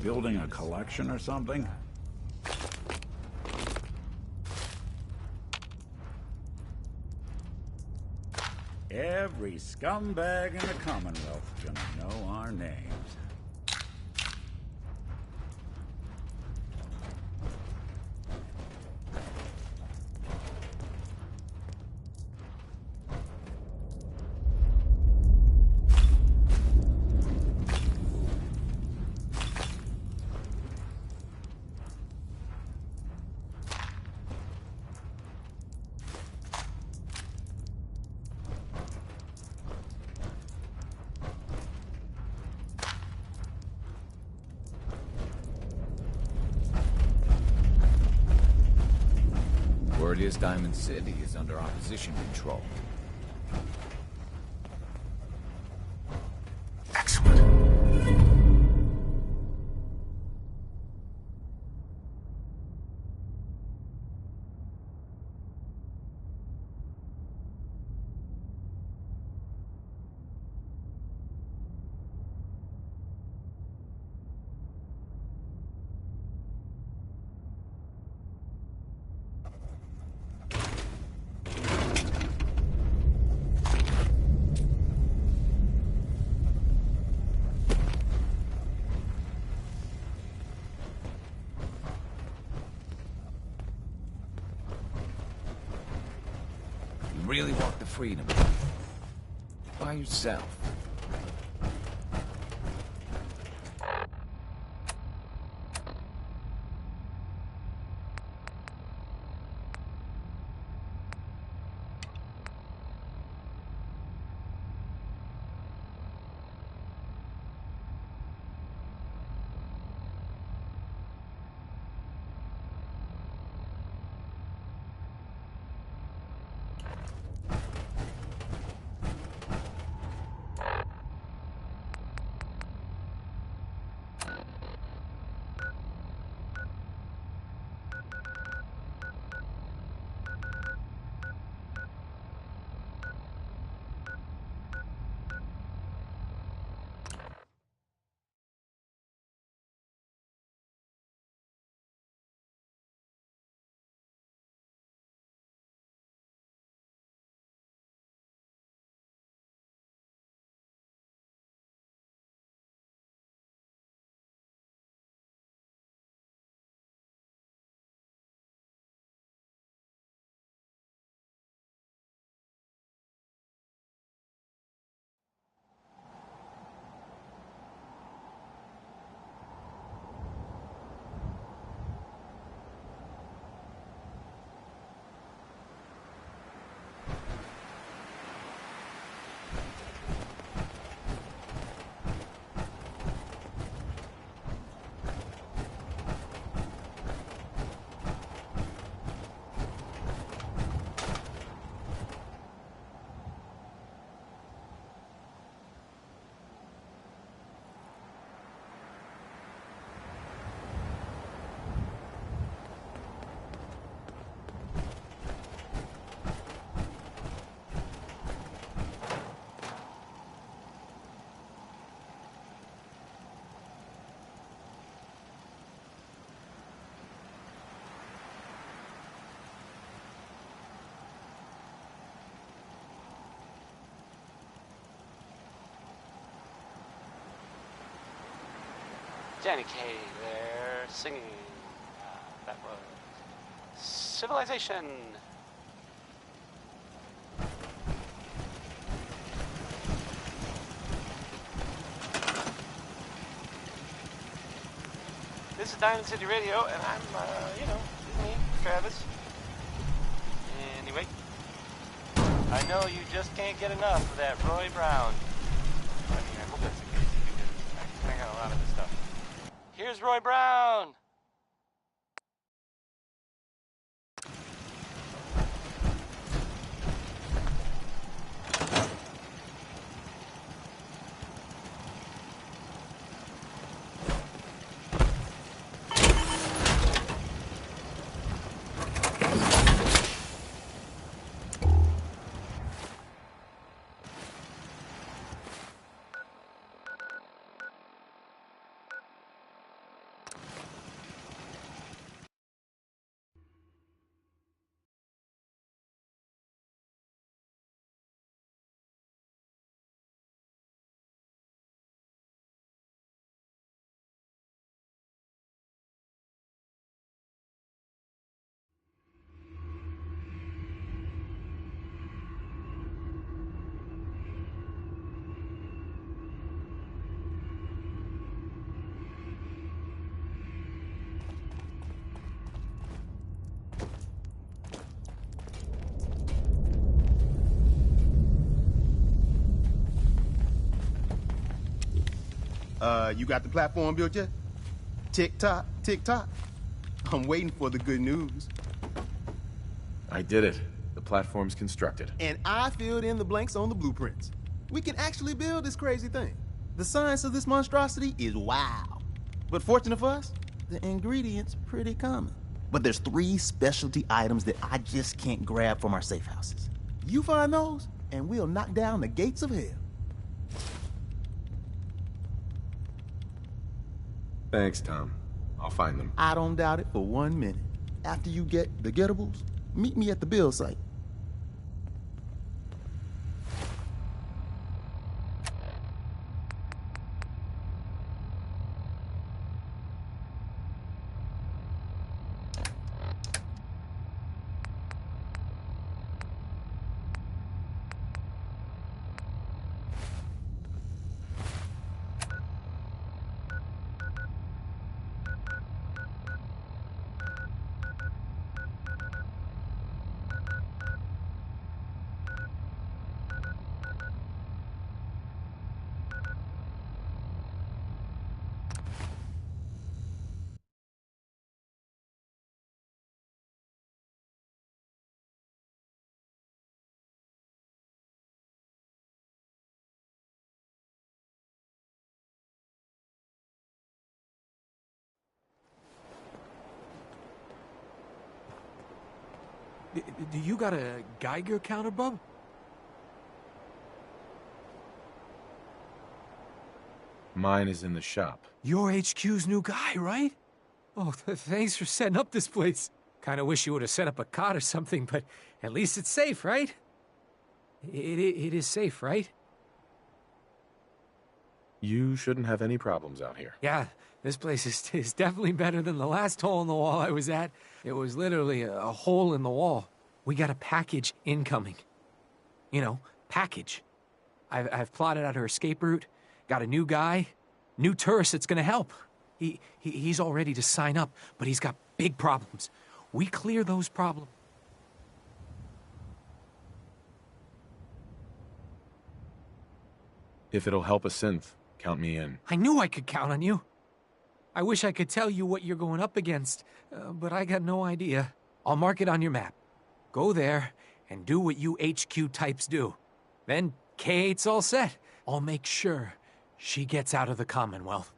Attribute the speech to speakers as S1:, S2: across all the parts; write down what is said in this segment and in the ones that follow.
S1: building a collection or something? Every scumbag in the Commonwealth is gonna know our names.
S2: Word is Diamond City is under opposition control. Excellent. You really want the freedom? By yourself.
S3: Danny Kaye there singing. That was Civilization. This is Diamond City Radio, and I'm, me, Travis. Anyway, I know you just can't get enough of that Roy Brown. I mean, I hope that's the case, because I got a lot of this stuff. Here's Roy Brown!
S4: You got the platform built yet? Tick-tock, tick-tock. I'm waiting for the good news.
S5: I did it. The platform's constructed.
S4: And I filled in the blanks on the blueprints. We can actually build this crazy thing. The science of this monstrosity is wow. But fortunate for us, the ingredients pretty common. But there's 3 specialty items that I just can't grab from our safe houses. You find those, and we'll knock down the gates of hell.
S5: Thanks, Tom. I'll find them.
S4: I don't doubt it for 1 minute. After you get the getables, meet me at the build site.
S6: Do you got a Geiger counter, bub?
S5: Mine is in the shop.
S6: You're HQ's new guy, right? Oh, thanks for setting up this place. Kinda wish you would have set up a cot or something, but at least it's safe, right? It is safe, right?
S5: You shouldn't have any problems out here.
S6: Yeah, this place is definitely better than the last hole in the wall I was at. It was literally a hole in the wall. We got a package incoming. You know, package. I've plotted out her escape route, got a new guy, new tourist that's gonna help. He's all ready to sign up, but he's got big problems. We clear those problems.
S5: If it'll help a synth, count me in.
S6: I knew I could count on you. I wish I could tell you what you're going up against, but I got no idea. I'll mark it on your map. Go there and do what you HQ types do. Then K8's all set. I'll make sure she gets out of the Commonwealth.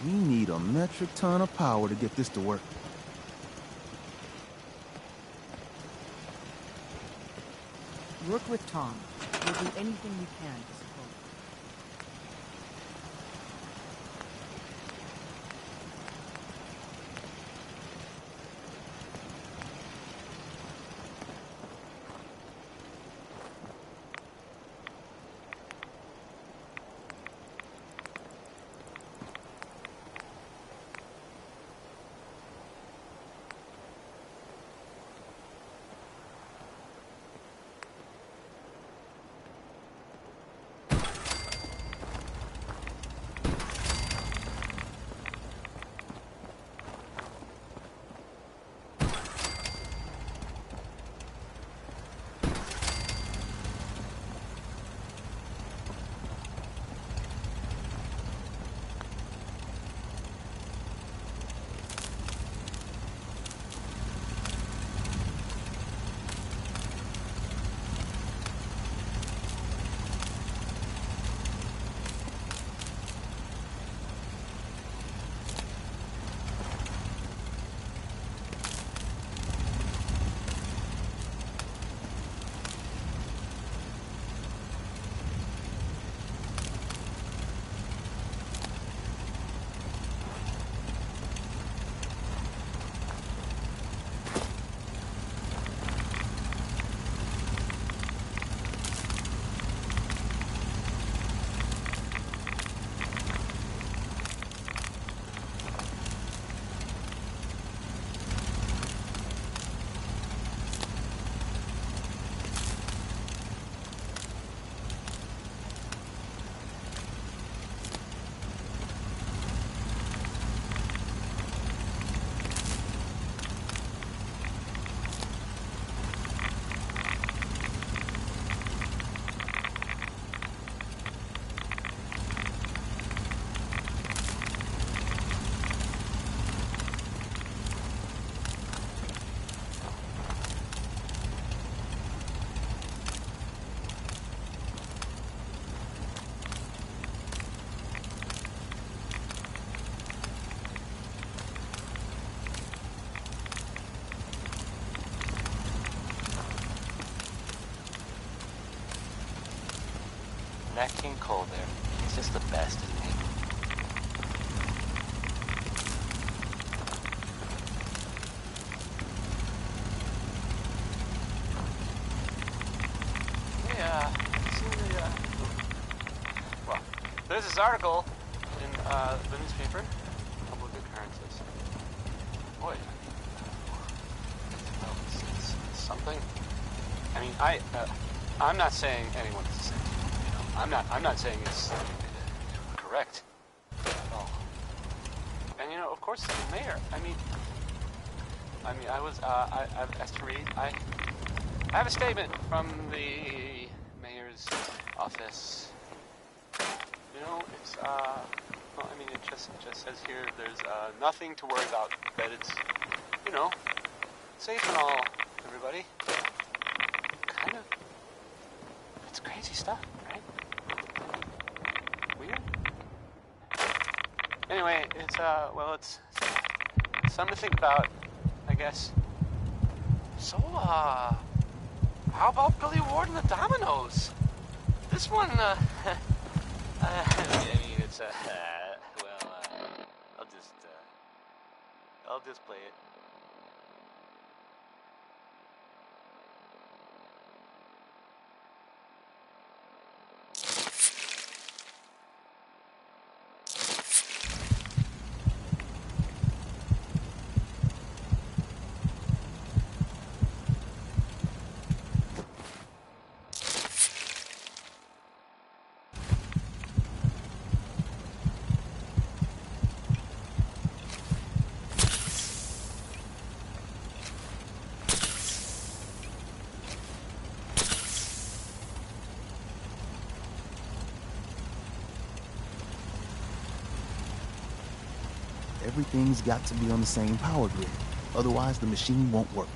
S4: We need a metric ton of power to get this to work.
S7: Work with Tom. We'll do anything we can to support.
S3: That King Cole there, he's just the best, isn't he? Yeah, well, there's this article in the newspaper. Public occurrences. Boy, well, it's something. I mean, I'm not saying anyone's saying. I'm not saying it's correct at all. And of course, the mayor. I mean, I've asked to read. I have a statement from the mayor's office. It's well, I mean, it just says here there's nothing to worry about. That it's safe and all, everybody. Kind of. It's crazy stuff, right? Weird. Anyway, it's well, it's something to think about, I guess. So, how about Billy Ward and the Dominoes? This one, I mean, it's well, I'll just play it.
S4: Everything's got to be on the same power grid. Otherwise, the machine won't work.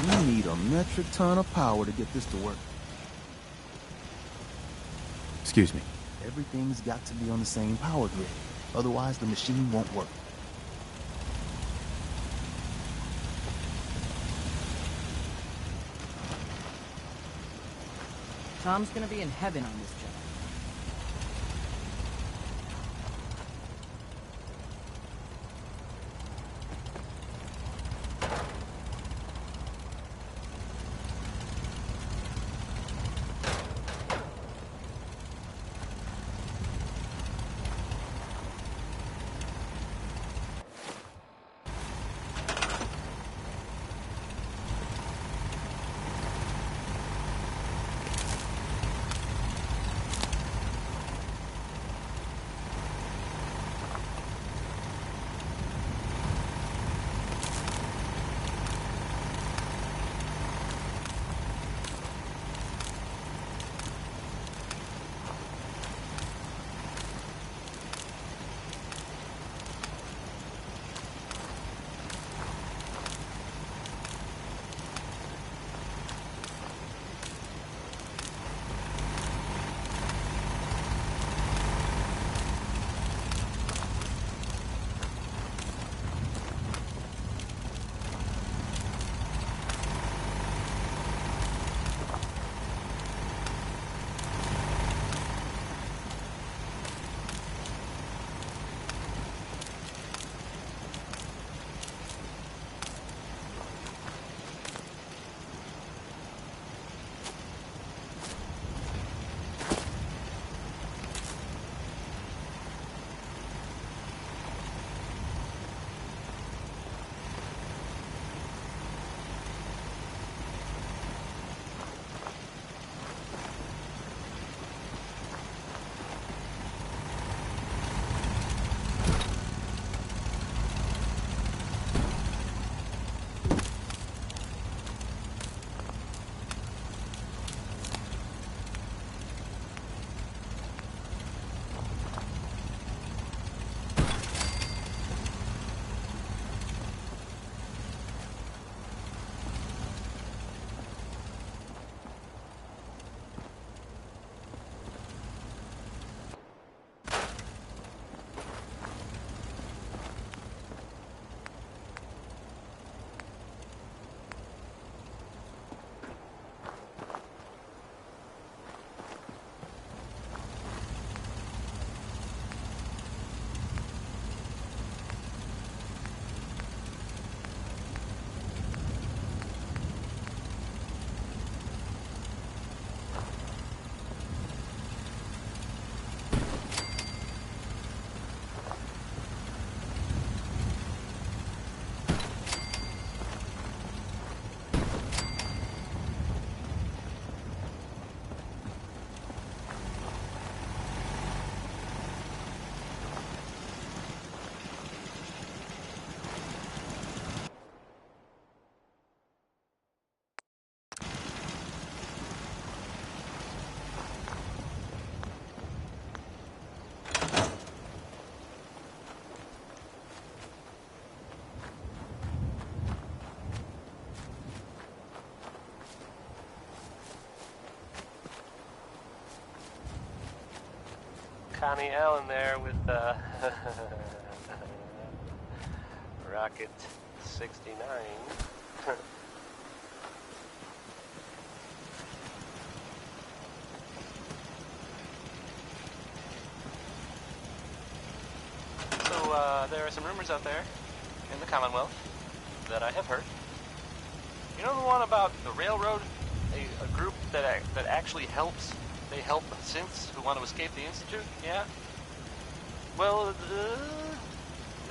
S4: We need a metric ton of power to get this to work.
S5: Excuse me.
S4: Everything's got to be on the same power grid. Otherwise, the machine won't work.
S7: Tom's gonna be in heaven on this job.
S3: Connie Allen there with Rocket 69. So there are some rumors out there in the Commonwealth that I have heard. You know the one about the railroad, a group that actually helps. They help synths who want to escape the Institute, yeah? Well,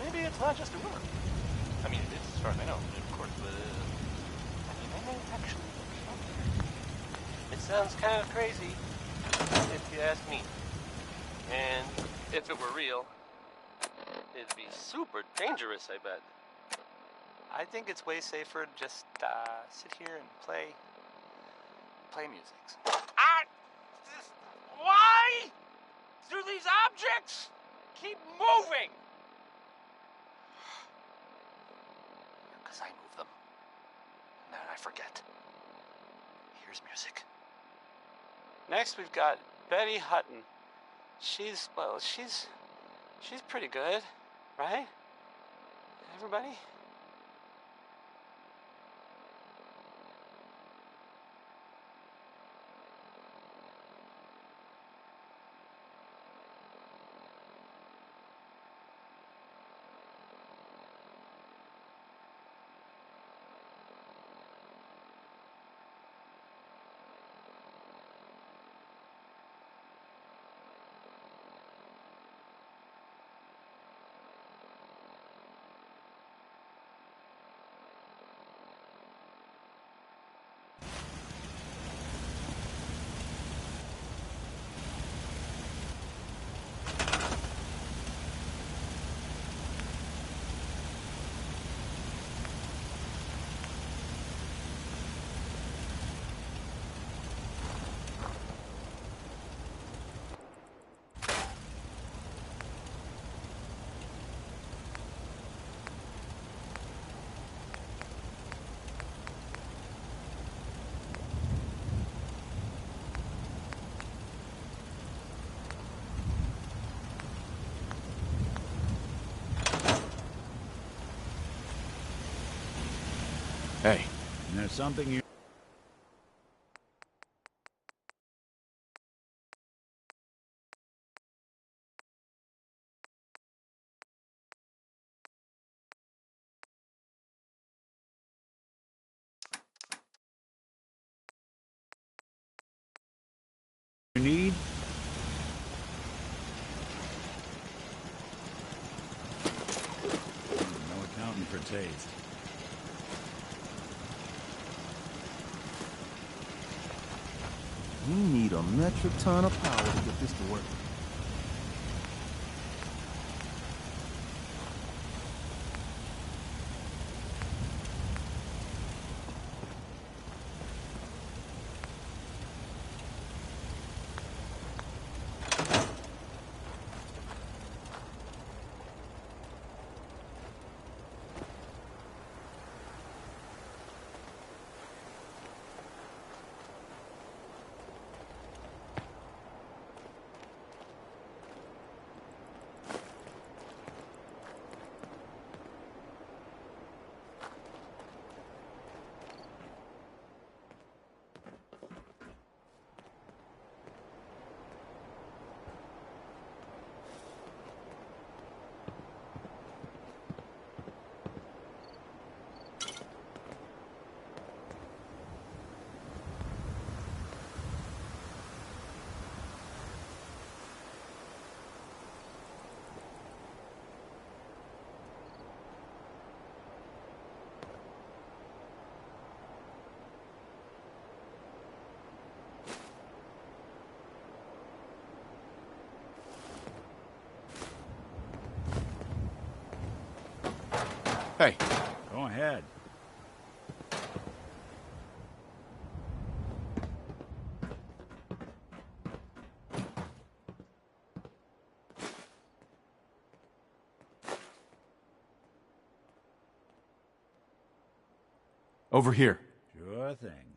S3: maybe it's not just a rumor. I mean, it is as far as I know, of course, but I mean, they may actually be out there. It sounds kind of crazy, if you ask me. And if it were real, it'd be super dangerous, I bet. I think it's way safer to just sit here and play music. Why do these objects keep moving? Because I move them. And then I forget. Here's music. Next, we've got Betty Hutton. She's pretty good, right? Everybody?
S5: Hey,
S1: And there's something you... need? No accounting for taste.
S4: We need a metric ton of power to get this to work.
S5: hey,
S1: Go ahead.
S5: over here.
S1: Sure thing.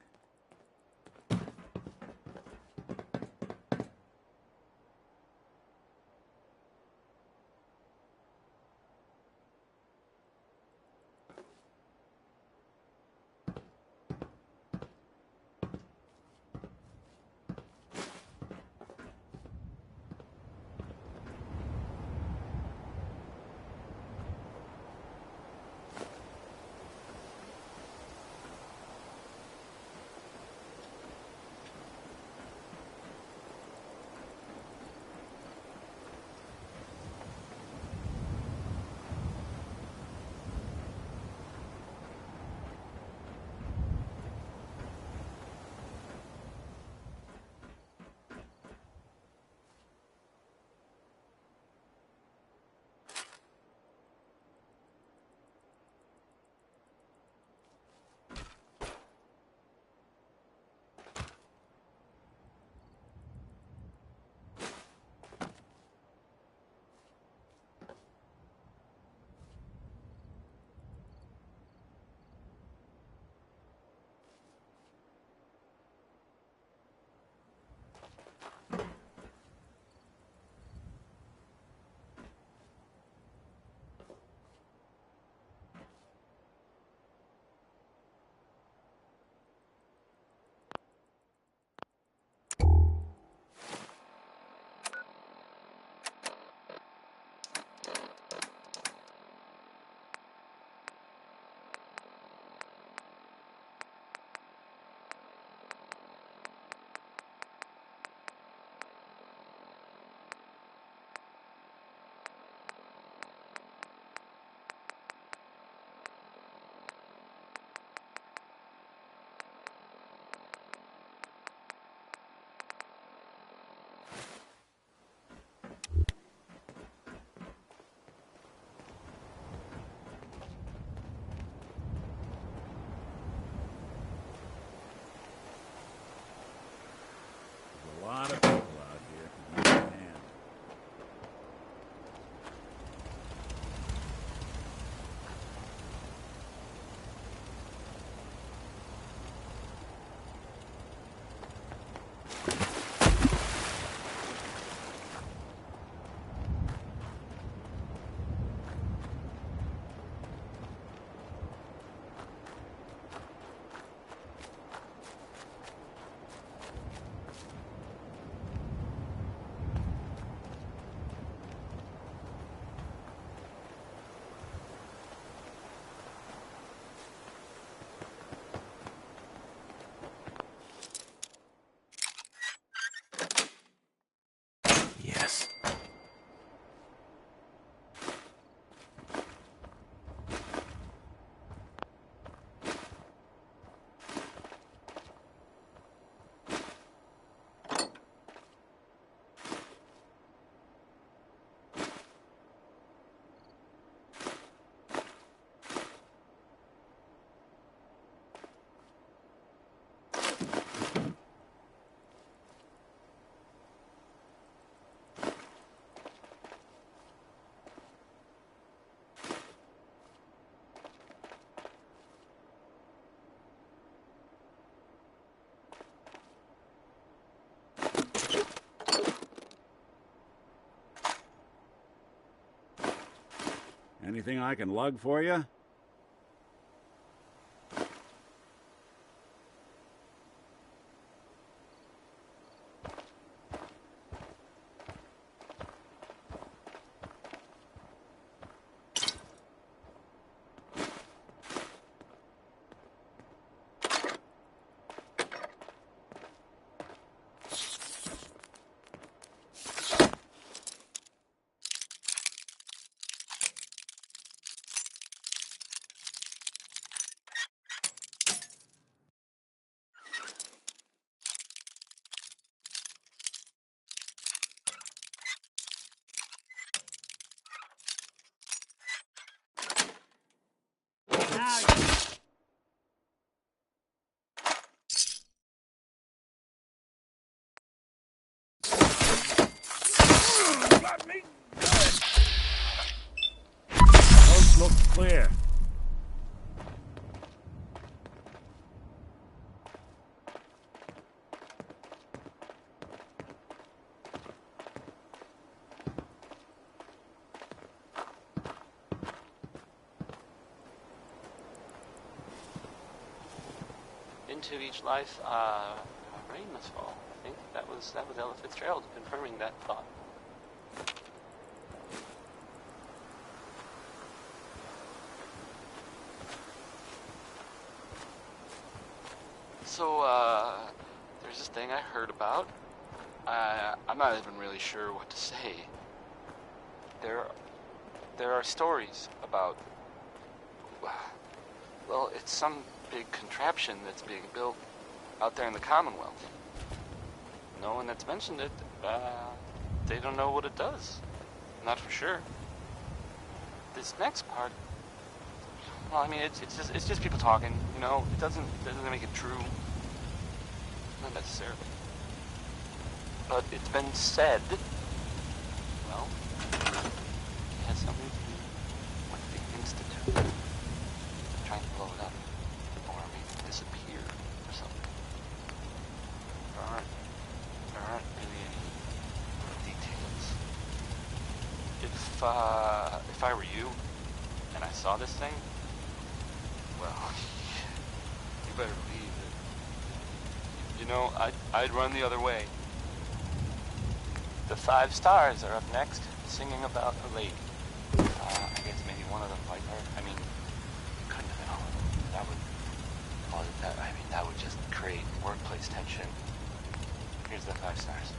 S1: Anything I can lug for you? Got me good. Coast looks clear.
S3: Into each life, rain must fall. I think that was Ella Fitzgerald confirming that thought. So, there's this thing I heard about. I'm not even really sure what to say. There are stories about, well, it's some big contraption that's being built out there in the Commonwealth. No one that's mentioned it, they don't know what it does. Not for sure. This next part, well, I mean, it's just people talking, you know. It doesn't make it true. Not necessarily. But it's been said, well, it has something to do with the Institute. Trying to blow it up. Or maybe disappear or something. There aren't really any details. If I were you, and I saw this thing, well, you better believe it. You know, I'd run the other way. The 5 Stars are up next, singing about a lady. I guess maybe one of them like her. I mean, couldn't have been all of them. That would just create workplace tension. Here's the 5 Stars.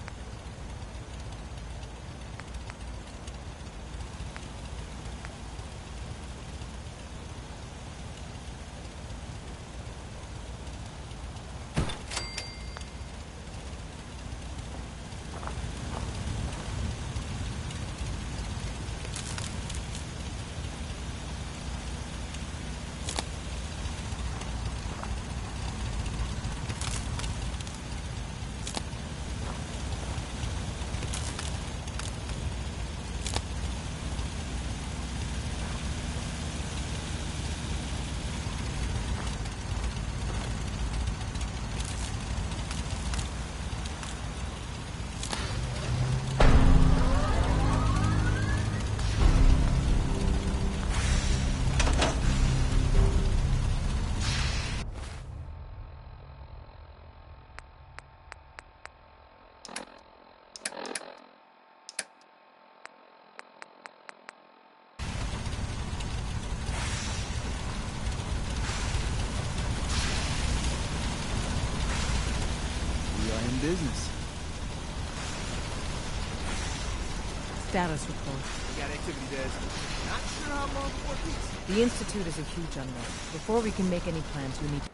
S4: Business.
S7: Status report.
S4: We got activity, Des. Not sure how long before peace.
S7: The Institute is a huge unknown. Before we can make any plans, we need to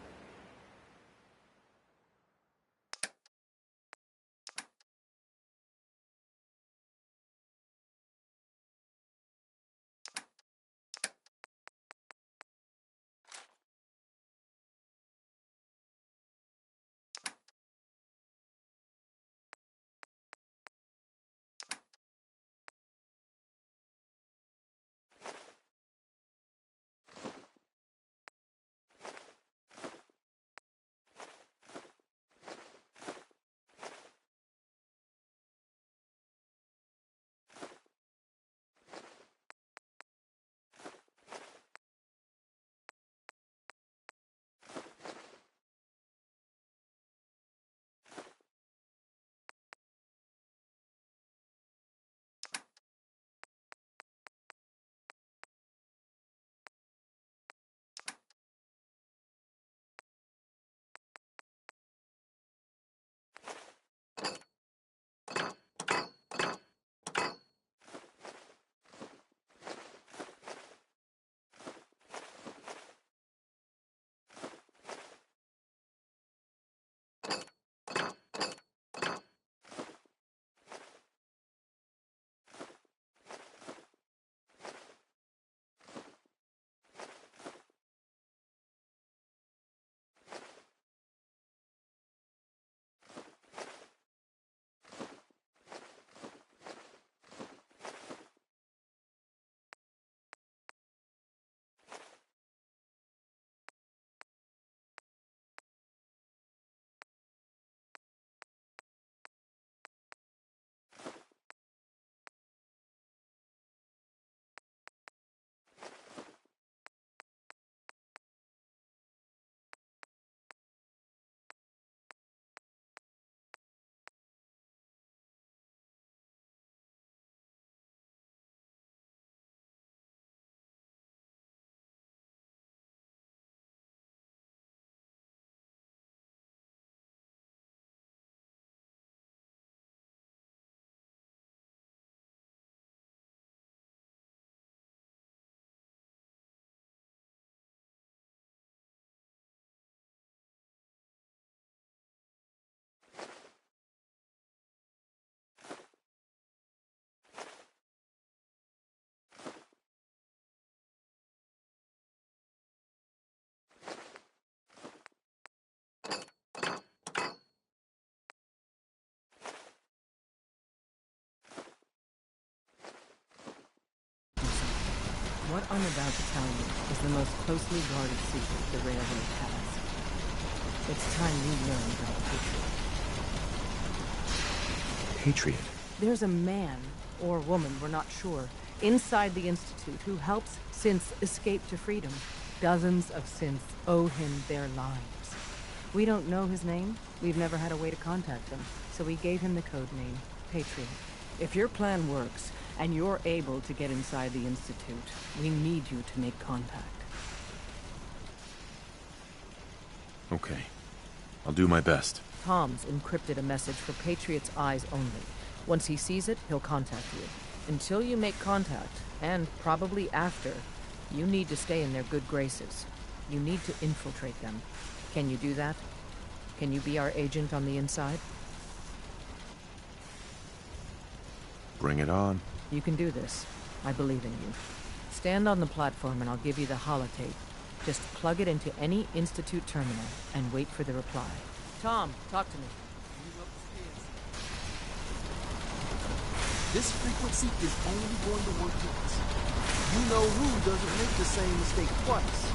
S7: What I'm about to tell you is the most closely guarded secret the Railroad has. It's time you learn about Patriot.
S5: Patriot.
S7: There's a man, or woman, we're not sure, inside the Institute who helps synths escape to freedom. Dozens of synths owe him their lives. We don't know his name. We've never had a way to contact him, so we gave him the code name, Patriot. If your plan works, and you're able to get inside the Institute, we need you to make contact.
S5: Okay. I'll do my best.
S7: Tom's encrypted a message for Patriot's eyes only. Once he sees it, he'll contact you. Until you make contact, and probably after, you need to stay in their good graces. You need to infiltrate them. Can you do that? Can you be our agent on the inside?
S5: Bring it on.
S7: You can do this. I believe in you. Stand on the platform and I'll give you the holotape. Just plug it into any Institute terminal and wait for the reply. Tom, talk to me.
S4: This frequency is only going to work once. You know who doesn't make the same mistake twice.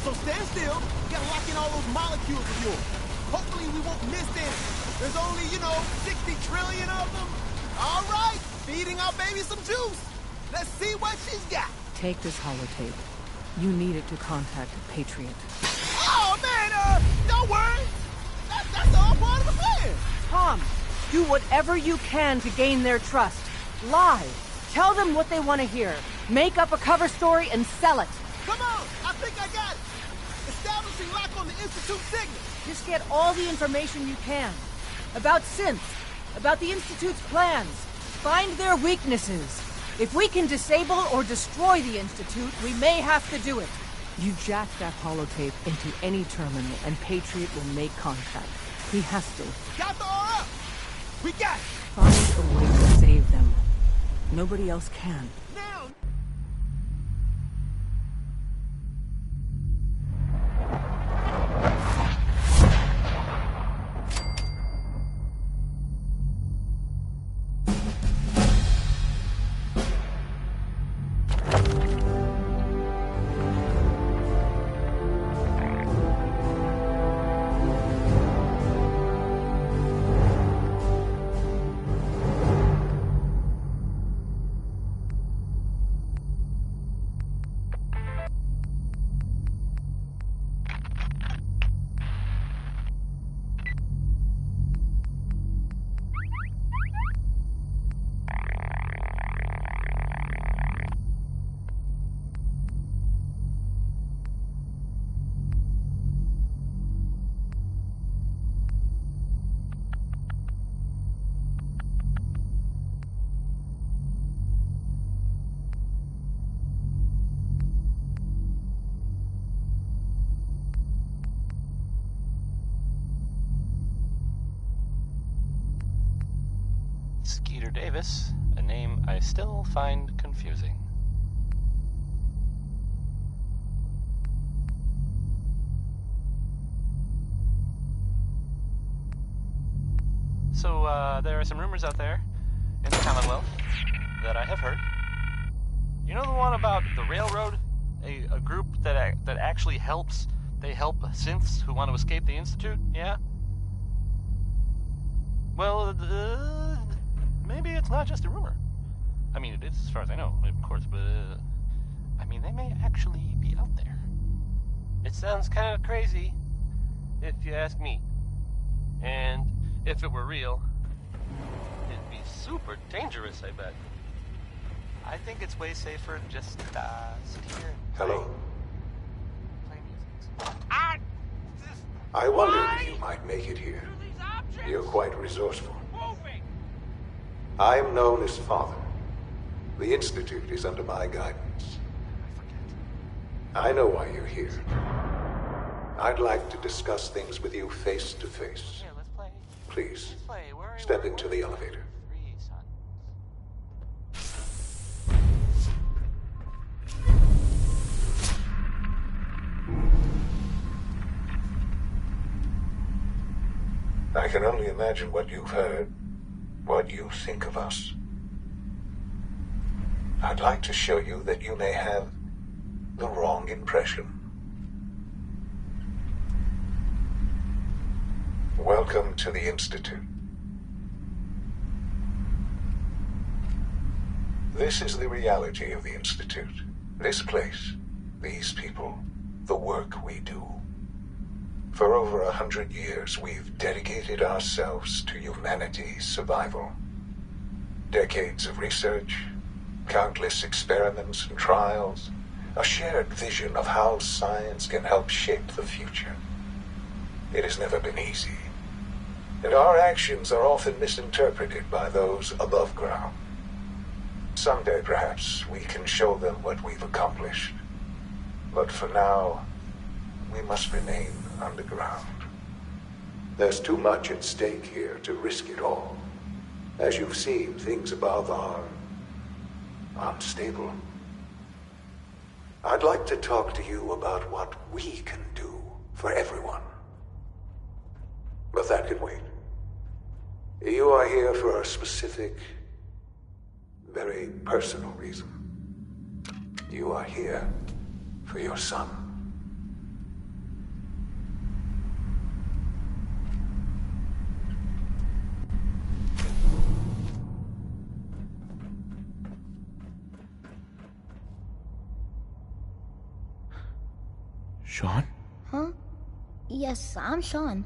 S4: So stand still. You gotta lock in all those molecules of yours. Hopefully we won't miss them. There's only, 60 trillion of them. All right, feeding our baby some juice. Let's see what she's got.
S7: Take this holotape. You need it to contact Patriot.
S4: Oh, man, don't worry. That's all part of the plan.
S7: Tom, do whatever you can to gain their trust. Lie. Tell them what they want to hear. Make up a cover story and sell it.
S4: Come on, I think I got it. Establishing lock on the Institute signal.
S7: Just get all the information you can. About synths, about the Institute's plans. Find their weaknesses. If we can disable or destroy the Institute, we may have to do it. You jack that holotape into any terminal and Patriot will make contact. He has to.
S4: Got the R up. We got it.
S7: Find a way to save them. Nobody else can.
S4: Now.
S3: Skeeter Davis, a name I still find confusing. So, there are some rumors out there in the Commonwealth that I have heard. You know the one about the Railroad? A group that actually helps. They help synths who want to escape the Institute, yeah? Well, maybe it's not just a rumor. I mean, it is as far as I know, of course, but, I mean, they may actually be out there. It sounds kind of crazy, if you ask me. And if it were real, it'd be super dangerous, I bet. I think it's way safer to just, sit here and
S8: Hello.
S3: play music.
S8: I wondered if you might make it here. You're quite resourceful. I'm known as Father. The Institute is under my guidance. I know why you're here. I'd like to discuss things with you face to face.
S3: Yeah, let's play.
S8: Please,
S3: Let's play.
S8: step into the elevator.
S3: Three sons.
S8: can only imagine what you've heard, what you think of us. I'd like to show you that you may have the wrong impression. Welcome to the Institute. This is the reality of the Institute. This place, these people, the work we do. For over 100 years, we've dedicated ourselves to humanity's survival. Decades of research, countless experiments and trials, a shared vision of how science can help shape the future. It has never been easy, and our actions are often misinterpreted by those above ground. Someday, perhaps, we can show them what we've accomplished. But for now, we must remain underground. There's too much at stake here to risk it all. As you've seen, things above are unstable. I'd like to talk to you about what we can do for everyone. But that can wait. You are here for a specific, very personal reason. You are here for your son.
S5: Sean?
S9: Huh? Yes, I'm Sean.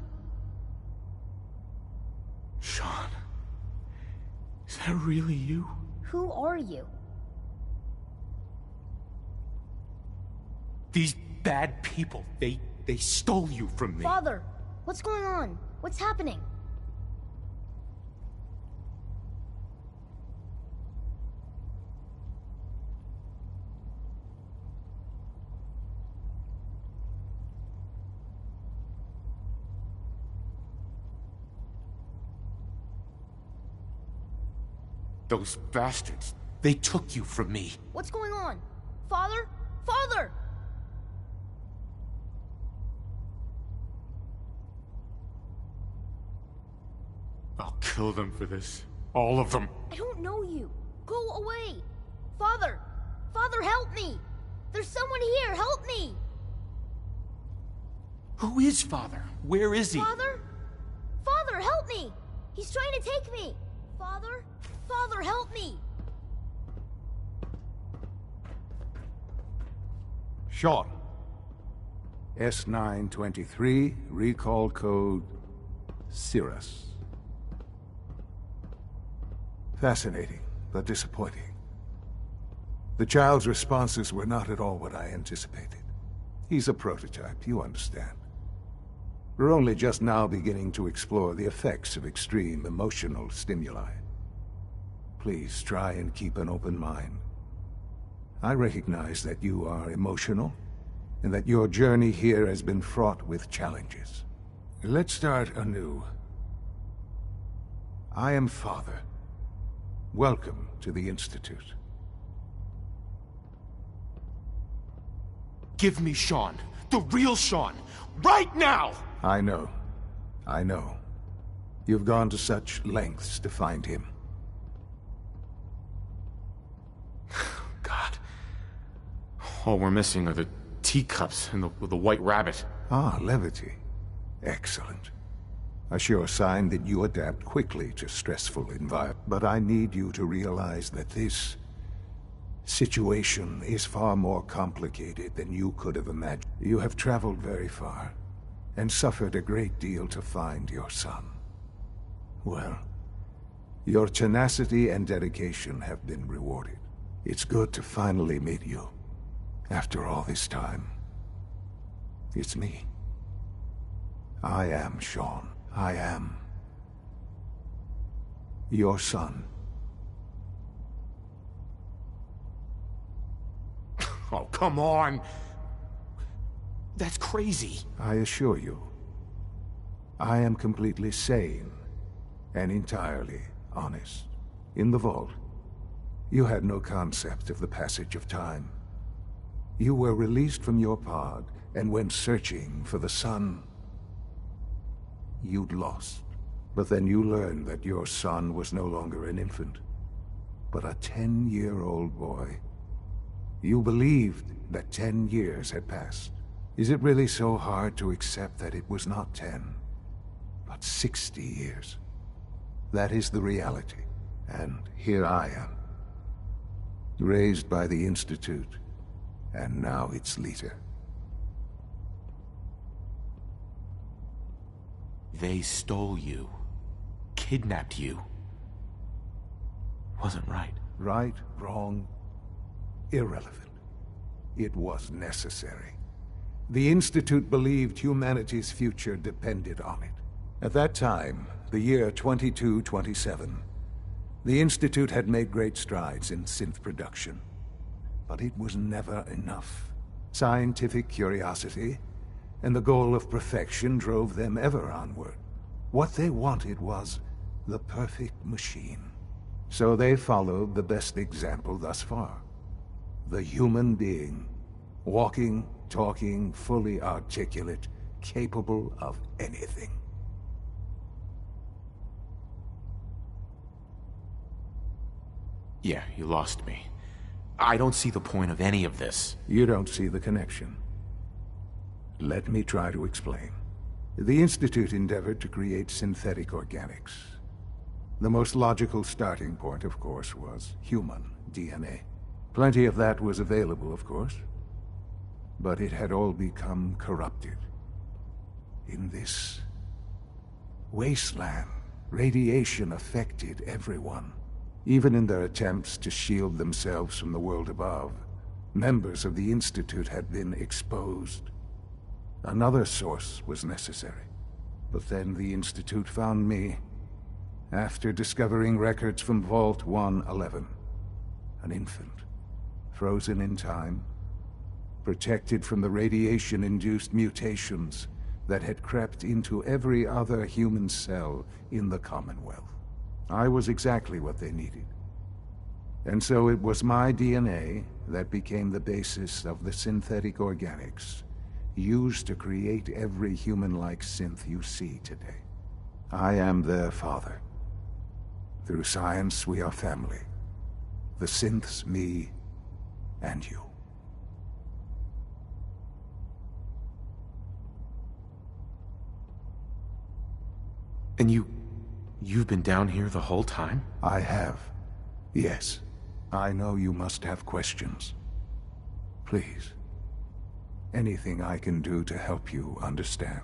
S5: Sean? Is that really you?
S9: Who are you?
S5: These bad people, they stole you from me.
S9: Father, what's going on? What's happening?
S5: Those bastards, they took you from me.
S9: What's going on? Father? Father!
S5: I'll kill them for this. All of them.
S9: I don't know you. Go away. Father! Father, help me! There's someone here, help me!
S5: Who is Father? Where is he?
S9: Father? Father, help me! He's trying to take me! Father? Father, help me!
S10: Sean. S923, recall code Cirrus. Fascinating, but disappointing. The child's responses were not at all what I anticipated. He's a prototype, you understand. We're only just now beginning to explore the effects of extreme emotional stimuli. Please try and keep an open mind. I recognize that you are emotional, and that your journey here has been fraught with challenges. Let's start anew. I am Father. Welcome to the Institute.
S5: Give me Sean. The real Sean. Right now!
S10: I know. I know. You've gone to such lengths to find him.
S5: God. All we're missing are the teacups and the white rabbit.
S10: Ah, levity. Excellent. A sure sign that you adapt quickly to stressful environments. But I need you to realize that this situation is far more complicated than you could have imagined. You have traveled very far, and suffered a great deal to find your son. Well, your tenacity and dedication have been rewarded. It's good to finally meet you, after all this time. It's me. I am Sean. I am your son.
S5: Oh, come on! That's crazy.
S10: I assure you, I am completely sane and entirely honest. In the vault, you had no concept of the passage of time. You were released from your pod and went searching for the son you'd lost. But then you learned that your son was no longer an infant, but a 10-year-old boy. You believed that 10 years had passed. Is it really so hard to accept that it was not 10, but 60 years? That is the reality, and here I am, raised by the Institute, and now its leader.
S5: They stole you. Kidnapped you. Wasn't right.
S10: Right, wrong, irrelevant. It was necessary. The Institute believed humanity's future depended on it. At that time, the year 2227, the Institute had made great strides in synth production. But it was never enough. Scientific curiosity and the goal of perfection drove them ever onward. What they wanted was the perfect machine. So they followed the best example thus far. The human being. Walking, talking, fully articulate, capable of anything.
S5: Yeah, you lost me. I don't see the point of any of this.
S10: You don't see the connection. Let me try to explain. The Institute endeavored to create synthetic organics. The most logical starting point, of course, was human DNA. Plenty of that was available, of course. But it had all become corrupted. In this wasteland, radiation affected everyone. Even in their attempts to shield themselves from the world above, members of the Institute had been exposed. Another source was necessary. But then the Institute found me, after discovering records from Vault 111. An infant, frozen in time, protected from the radiation-induced mutations that had crept into every other human cell in the Commonwealth. I was exactly what they needed. And so it was my DNA that became the basis of the synthetic organics used to create every human-like synth you see today. I am their father. Through science, we are family. The synths, me, and you.
S5: And you've been down here the whole time?
S10: I have. Yes. I know you must have questions. Please. Anything I can do to help you understand.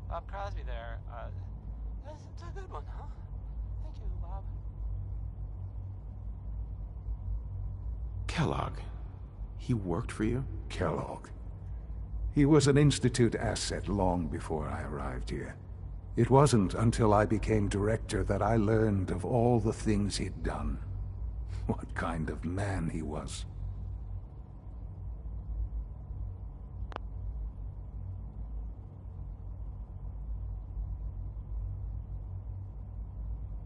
S3: Bob Crosby there. That's a good one, huh? Thank you, Bob.
S5: Kellogg. He worked for you?
S10: Kellogg. He was an Institute asset long before I arrived here. It wasn't until I became director that I learned of all the things he'd done. What kind of man he was.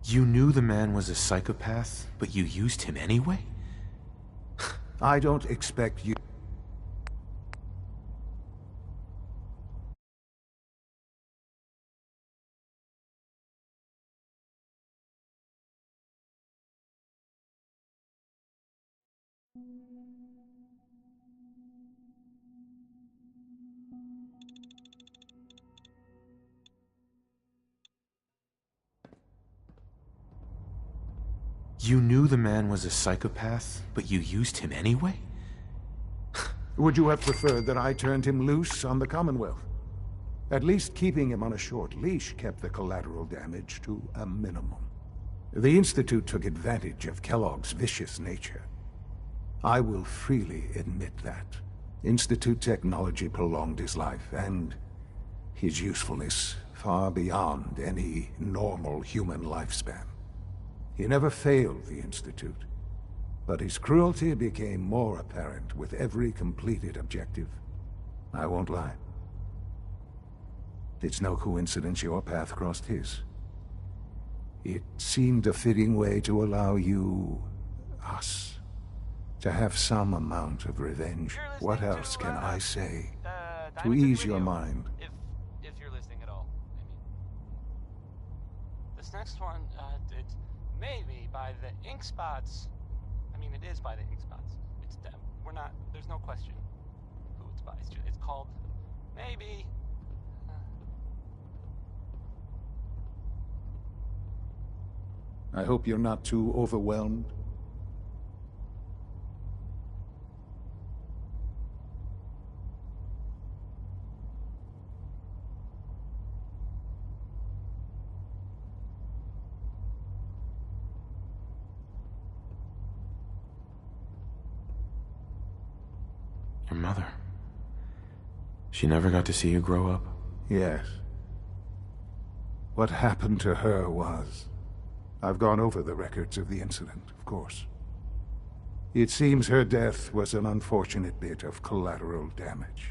S5: You knew the man was a psychopath, but you used him anyway?
S10: I don't expect you...
S5: You knew the man was a psychopath, but you used him anyway?
S10: Would you have preferred that I turned him loose on the Commonwealth? At least keeping him on a short leash kept the collateral damage to a minimum. The Institute took advantage of Kellogg's vicious nature. I will freely admit that. Institute technology prolonged his life, and his usefulness far beyond any normal human lifespan. He never failed the Institute, but his cruelty became more apparent with every completed objective. I won't lie. It's no coincidence your path crossed his. It seemed a fitting way to allow you, us, To have some amount of revenge.
S3: You're
S10: What
S3: listening
S10: else
S3: to,
S10: can I say to
S3: Diamond City
S10: ease your
S3: Radio,
S10: mind?
S3: If you're listening at all, I mean. This next one, it may be by the Ink Spots. I mean, it is by the Ink Spots. It's them. We're not. There's no question who it's by. It's called maybe.
S10: I hope you're not too overwhelmed.
S5: Your mother. She never got to see you grow up?
S10: Yes. What happened to her was... I've gone over the records of the incident, of course. It seems her death was an unfortunate bit of collateral damage.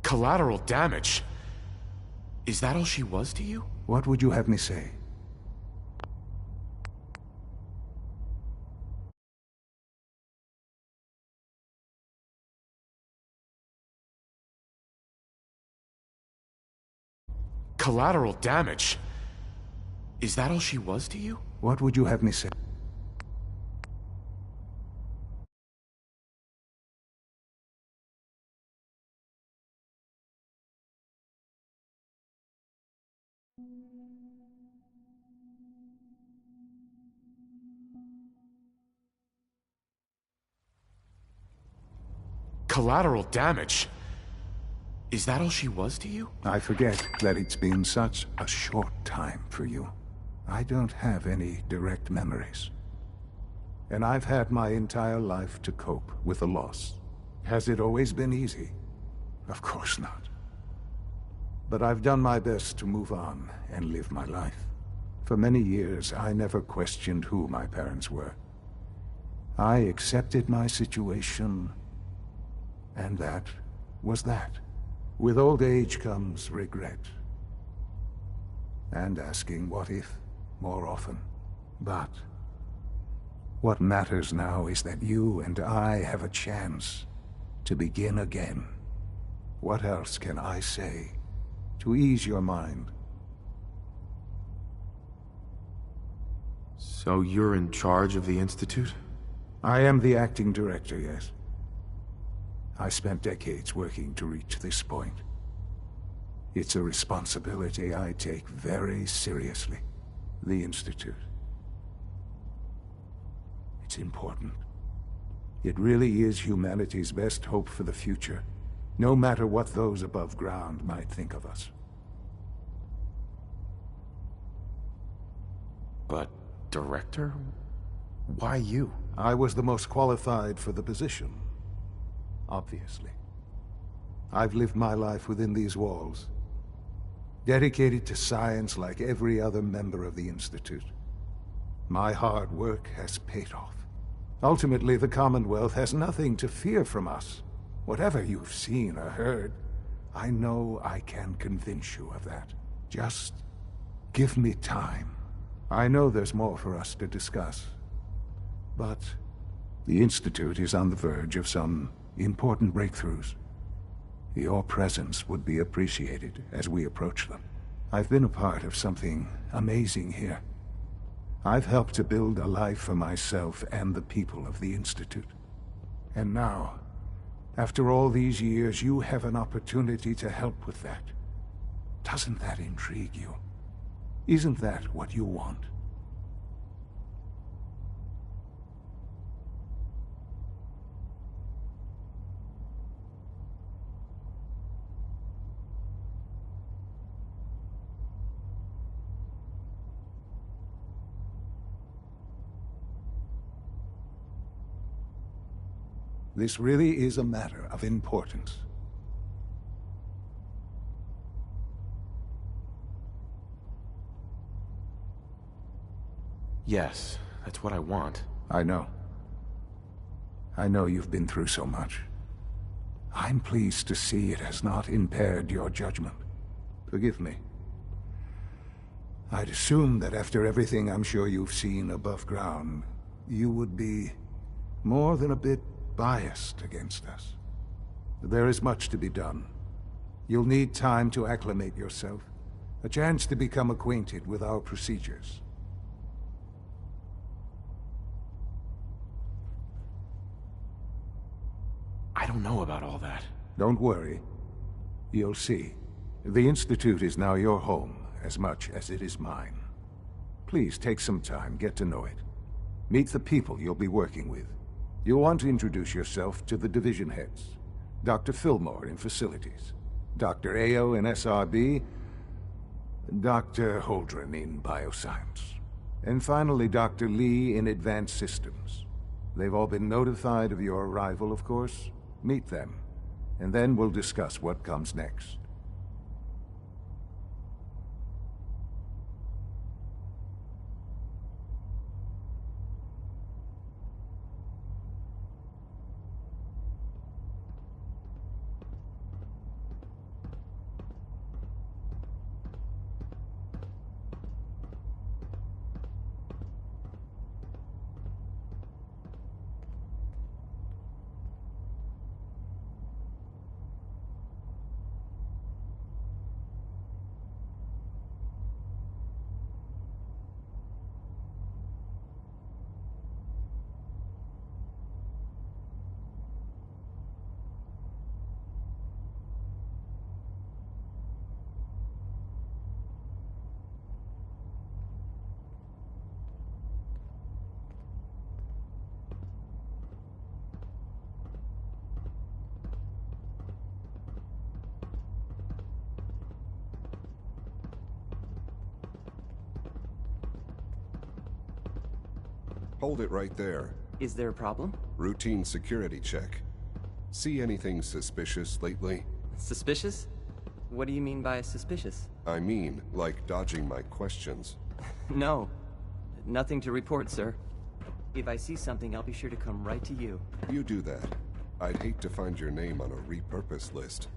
S5: Collateral damage? Is that all she was to you?
S10: What would you have me say?
S5: Collateral damage? Is that all she was to you?
S10: What would you have me say?
S5: Collateral damage? Is that all she was to you?
S10: I forget that it's been such a short time for you. I don't have any direct memories. And I've had my entire life to cope with the loss. Has it always been easy? Of course not. But I've done my best to move on and live my life. For many years, I never questioned who my parents were. I accepted my situation, and that was that. With old age comes regret. And asking what if more often. But what matters now is that you and I have a chance to begin again. What else can I say to ease your mind?
S5: So you're in charge of the Institute?
S10: I am the acting director, yes. I spent decades working to reach this point. It's a responsibility I take very seriously. The Institute. It's important. It really is humanity's best hope for the future, no matter what those above ground might think of us.
S5: But, director? Why you?
S10: I was the most qualified for the position. Obviously. I've lived my life within these walls, dedicated to science like every other member of the Institute. My hard work has paid off. Ultimately, the Commonwealth has nothing to fear from us. Whatever you've seen or heard, I know I can convince you of that. Just give me time. I know there's more for us to discuss, but the Institute is on the verge of some important breakthroughs. Your presence would be appreciated as we approach them. I've been a part of something amazing here. I've helped to build a life for myself and the people of the Institute. And now, after all these years, you have an opportunity to help with that. Doesn't that intrigue you? Isn't that what you want? This really is a matter of importance.
S5: Yes, that's what I want.
S10: I know. I know you've been through so much. I'm pleased to see it has not impaired your judgment. Forgive me. I'd assumed that after everything I'm sure you've seen above ground, you would be more than a bit biased against us. There is much to be done. You'll need time to acclimate yourself, a chance to become acquainted with our procedures.
S5: I don't know about all that.
S10: Don't worry. You'll see. The Institute is now your home, as much as it is mine. Please take some time, get to know it. Meet the people you'll be working with. You'll want to introduce yourself to the division heads. Dr. Fillmore in Facilities, Dr. Ayo in SRB, Dr. Holdren in Bioscience, and finally Dr. Lee in Advanced Systems. They've all been notified of your arrival, of course. Meet them, and then we'll discuss what comes next.
S11: Hold it right there.
S12: Is there a problem?
S11: Routine security check. See anything suspicious lately?
S12: Suspicious? What do you mean by suspicious?
S11: I mean, like dodging my questions.
S12: No. Nothing to report, sir. If I see something, I'll be sure to come right to you.
S11: You do that. I'd hate to find your name on a repurpose list.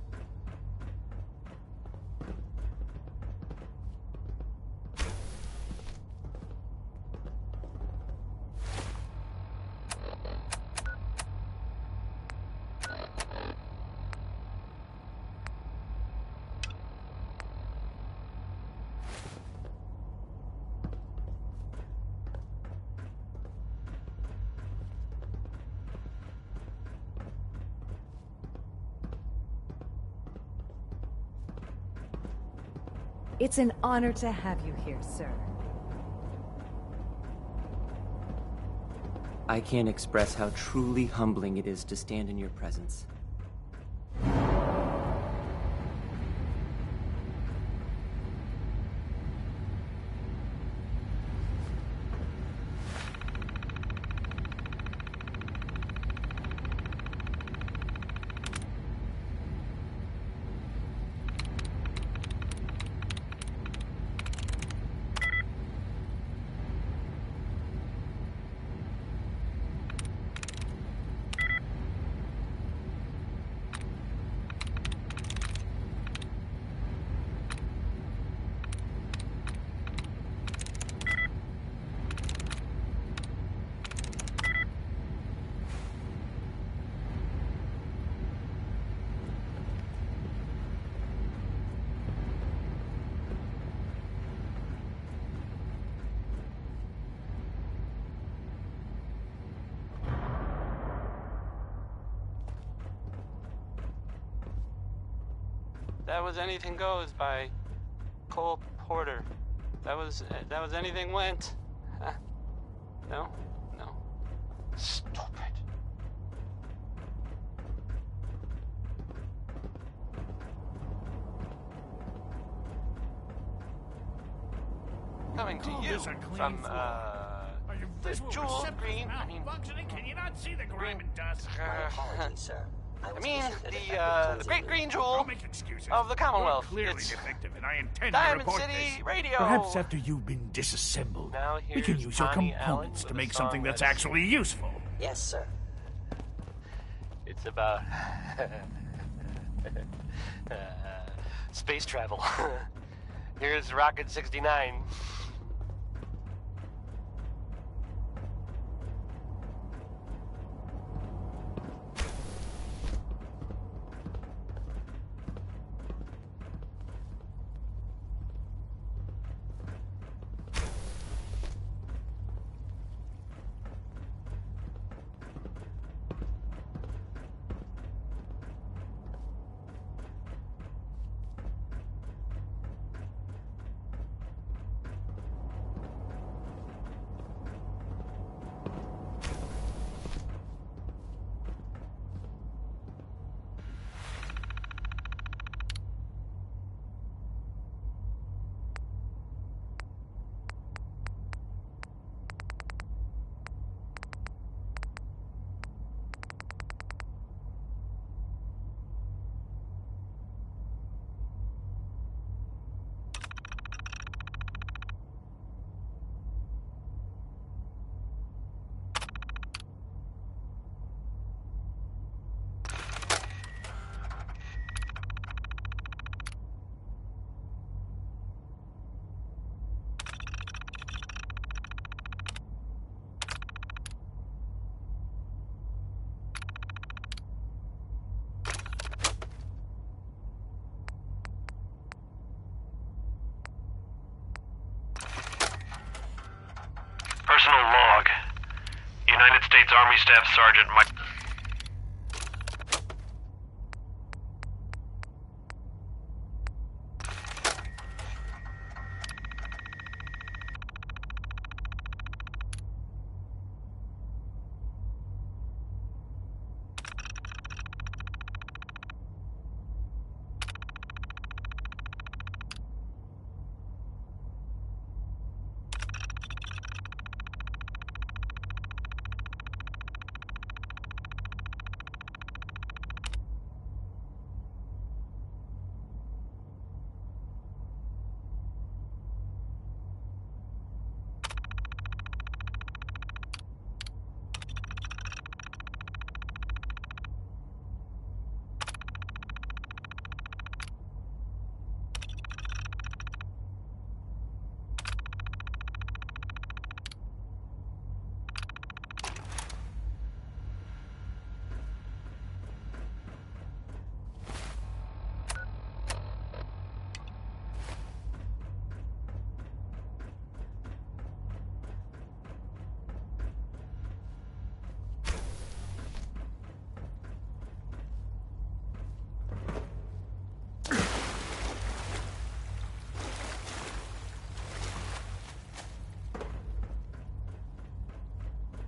S7: It's an honor to have you here, sir.
S12: I can't express how truly humbling it is to stand in your presence.
S3: That was Anything Goes by Cole Porter. That was Anything Went. Huh? No? No. Stupid. Coming to you from, the jewel green,
S1: Can you not see the grime and dust?
S3: apologies, sir. I mean, the great green jewel of the Commonwealth.
S1: Clearly
S3: It's
S1: defective, and I intend to
S3: Diamond
S1: report
S3: City
S1: this.
S3: Radio.
S1: Perhaps after you've been disassembled, we can use your
S3: Connie
S1: components
S3: Allen
S1: to
S3: with a
S1: make
S3: song
S1: something that's
S3: that's-
S1: actually useful.
S3: Yes, sir. It's about
S13: Space travel. Here's Rocket 69.
S14: Personal log. United States Army Staff Sergeant Mike.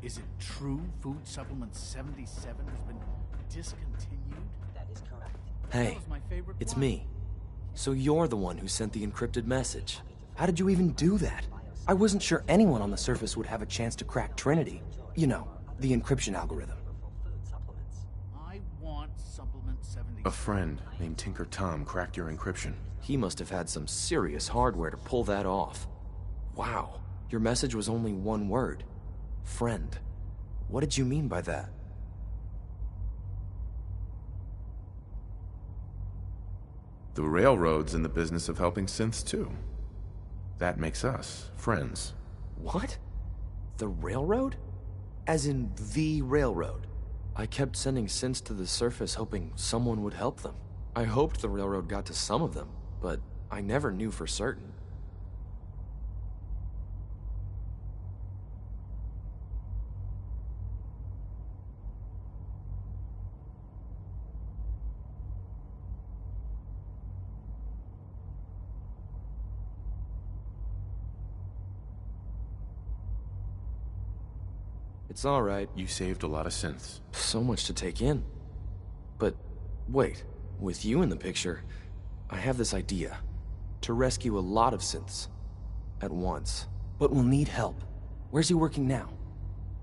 S15: Is it true Food Supplement 77 has been discontinued?
S16: That is correct.
S17: Hey, it's me. So you're the one who sent the encrypted message. How did you even do that? I wasn't sure anyone on the surface would have a chance to crack Trinity. You know, the encryption algorithm.
S15: I want Supplement 77.
S5: A friend named Tinker Tom cracked your encryption.
S17: He must have had some serious hardware to pull that off. Wow, your message was only one word. Friend. What did you mean by that?
S5: The Railroad's in the business of helping synths too. That makes us friends.
S17: What? The Railroad? As in the Railroad? I kept sending synths to the surface hoping someone would help them. I hoped the Railroad got to some of them, but I never knew for certain. It's all right.
S5: You saved a lot of synths.
S17: So much to take in. But wait, with you in the picture, I have this idea. To rescue a lot of synths. At once. But we'll need help. Where's he working now?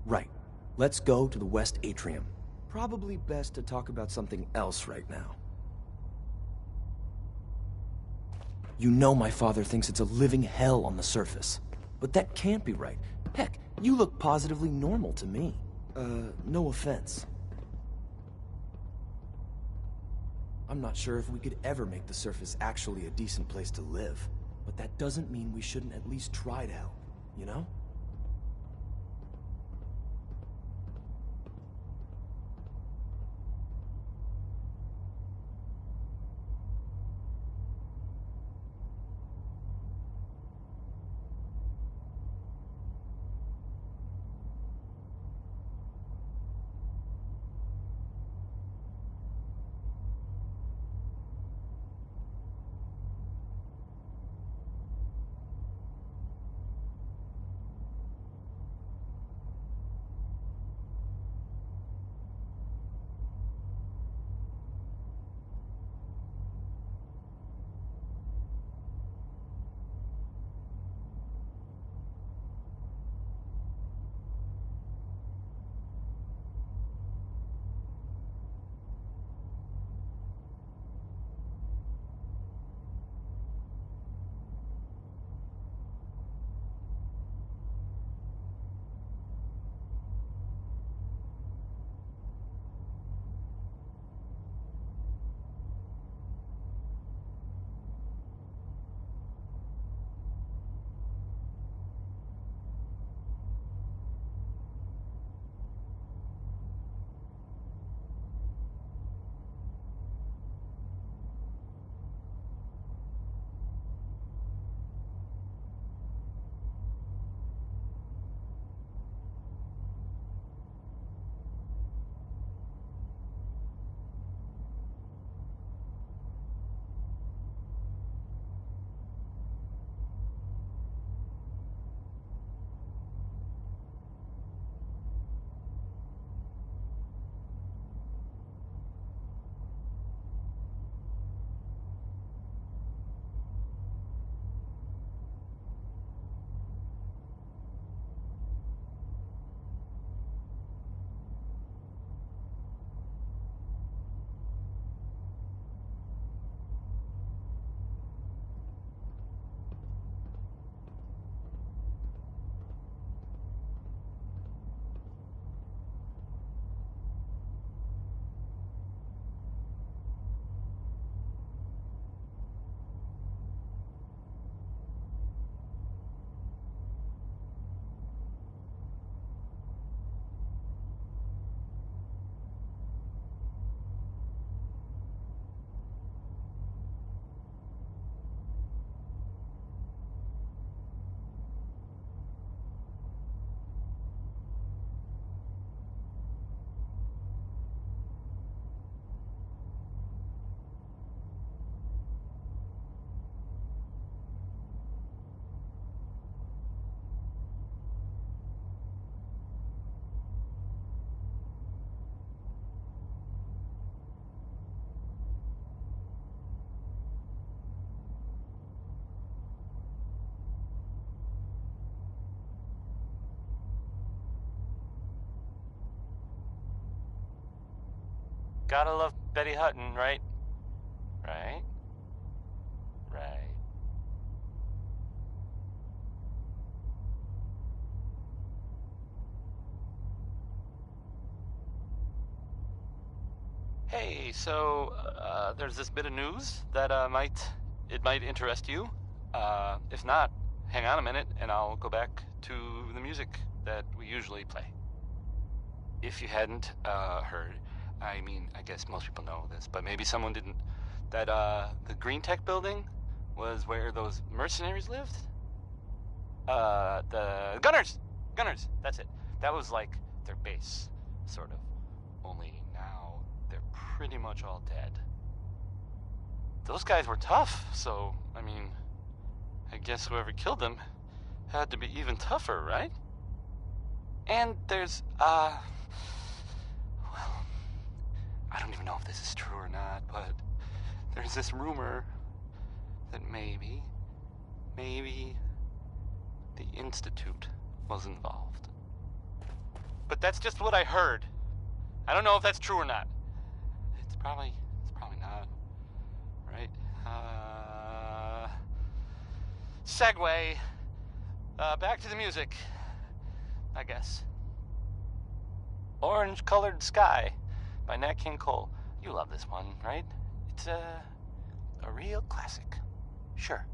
S17: Right. Let's go to the West Atrium. Probably best to talk about something else right now. You know my father thinks it's a living hell on the surface. But that can't be right. Heck, you look positively normal to me. No offense. I'm not sure if we could ever make the surface actually a decent place to live. But that doesn't mean we shouldn't at least try to help, you know?
S3: Gotta love Betty Hutton, right? Right? Right. Hey, so, there's this bit of news that, might interest you. If not, hang on a minute and I'll go back to the music that we usually play. If you hadn't, heard, I mean, I guess most people know this, but maybe someone didn't, that, the Green Tech building was where those mercenaries lived? The Gunners! Gunners, that's it. That was like their base, sort of. Only now they're pretty much all dead. Those guys were tough, so, I mean, I guess whoever killed them had to be even tougher, right? And there's, well, I don't even know if this is true or not, but there's this rumor that maybe the Institute was involved. But that's just what I heard. I don't know if that's true or not. It's probably not, right? Segue, back to the music, I guess. Orange Colored Sky by Nat King Cole. You love this one, right?
S13: It's a real classic. Sure.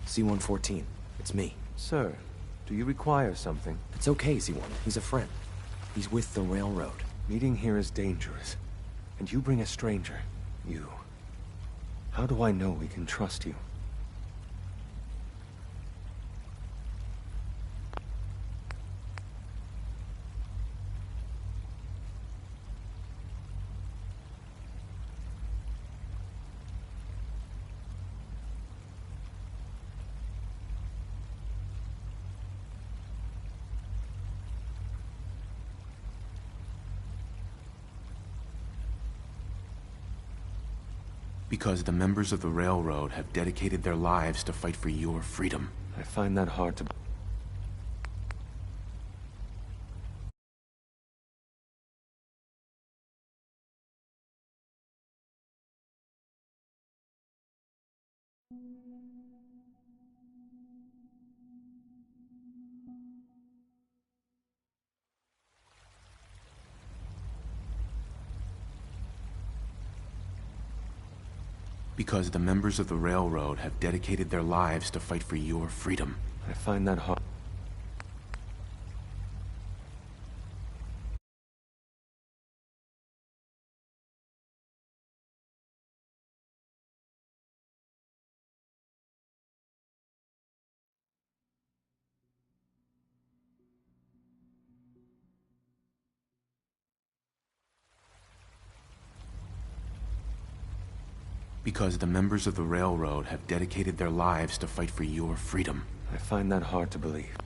S17: C-114. It's me.
S16: Sir, do you require something?
S17: It's okay, Z-1. He's a friend. He's with the railroad.
S16: Meeting here is dangerous. And you bring a stranger. You. How do I know we can trust you?
S5: Because the members of the railroad have dedicated their lives to fight for your freedom.
S16: I find that hard to...
S5: Because the members of the railroad have dedicated their lives to fight for your freedom.
S16: I find that hard.
S5: Because the members of the railroad have dedicated their lives to fight for your freedom.
S16: I find that hard to believe.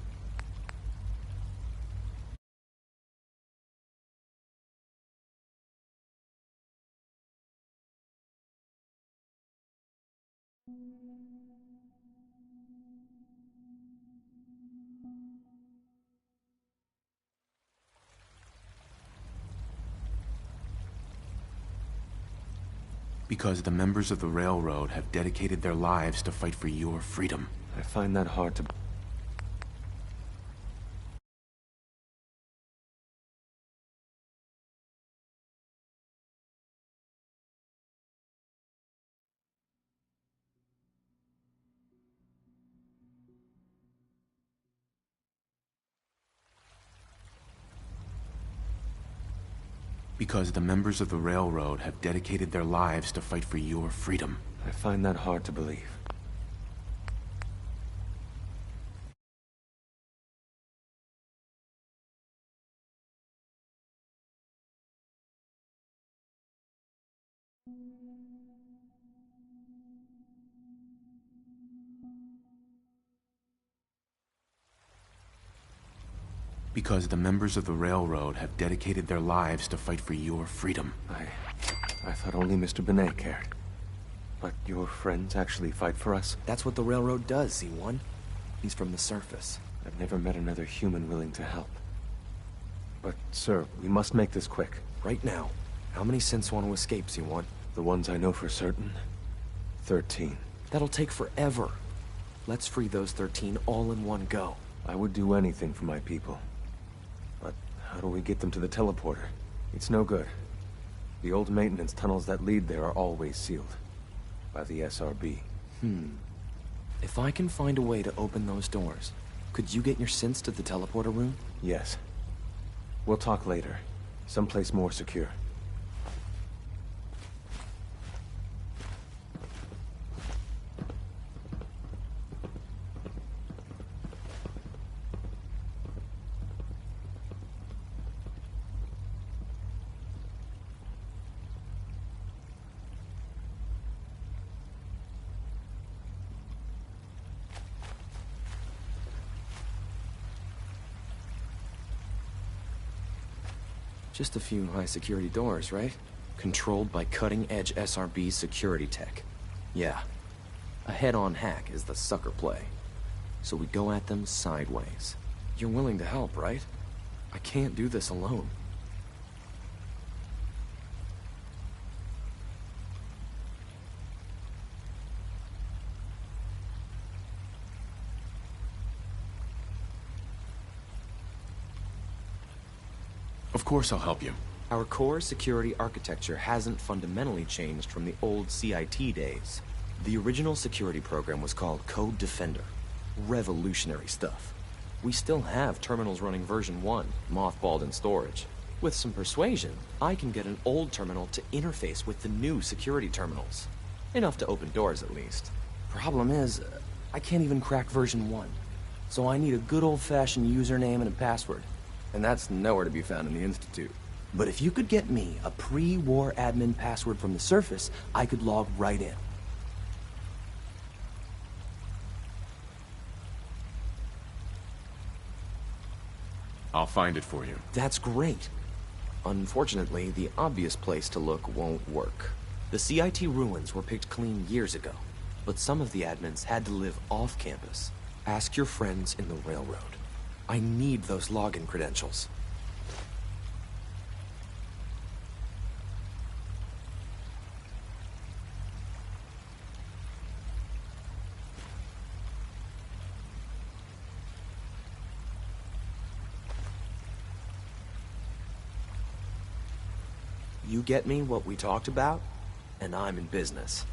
S5: Because the members of the railroad have dedicated their lives to fight for your freedom.
S16: I find that hard to...
S5: Because the members of the railroad have dedicated their lives to fight for your freedom.
S16: I find that hard to believe.
S5: Because the members of the railroad have dedicated their lives to fight for your freedom.
S16: I thought only Mr. Benet cared. But your friends actually fight for us?
S17: That's what the railroad does, C1. He's from the surface.
S16: I've never met another human willing to help. But, sir, we must make this quick.
S17: Right now, how many synths want to escape, C1?
S16: The ones I know for certain, 13.
S17: That'll take forever. Let's free those 13 all in one go.
S16: I would do anything for my people. But how do we get them to the teleporter? It's no good. The old maintenance tunnels that lead there are always sealed. By the SRB.
S17: If I can find a way to open those doors, could you get your synths to the teleporter room?
S16: Yes. We'll talk later. Someplace more secure.
S17: Just a few high-security doors, right? Controlled by cutting-edge SRB security tech. Yeah. A head-on hack is the sucker play. So we go at them sideways. You're willing to help, right? I can't do this alone.
S5: Of course I'll help you.
S17: Our core security architecture hasn't fundamentally changed from the old CIT days. The original security program was called Code Defender. Revolutionary stuff. We still have terminals running version 1, mothballed in storage. With some persuasion, I can get an old terminal to interface with the new security terminals. Enough to open doors, at least. Problem is, I can't even crack version 1. So I need a good old-fashioned username and a password. And that's nowhere to be found in the Institute. But if you could get me a pre-war admin password from the surface, I could log right in.
S5: I'll find it for you.
S17: That's great. Unfortunately, the obvious place to look won't work. The CIT ruins were picked clean years ago, but some of the admins had to live off campus. Ask your friends in the railroad. I need those login credentials. You get me what we talked about, and I'm in business.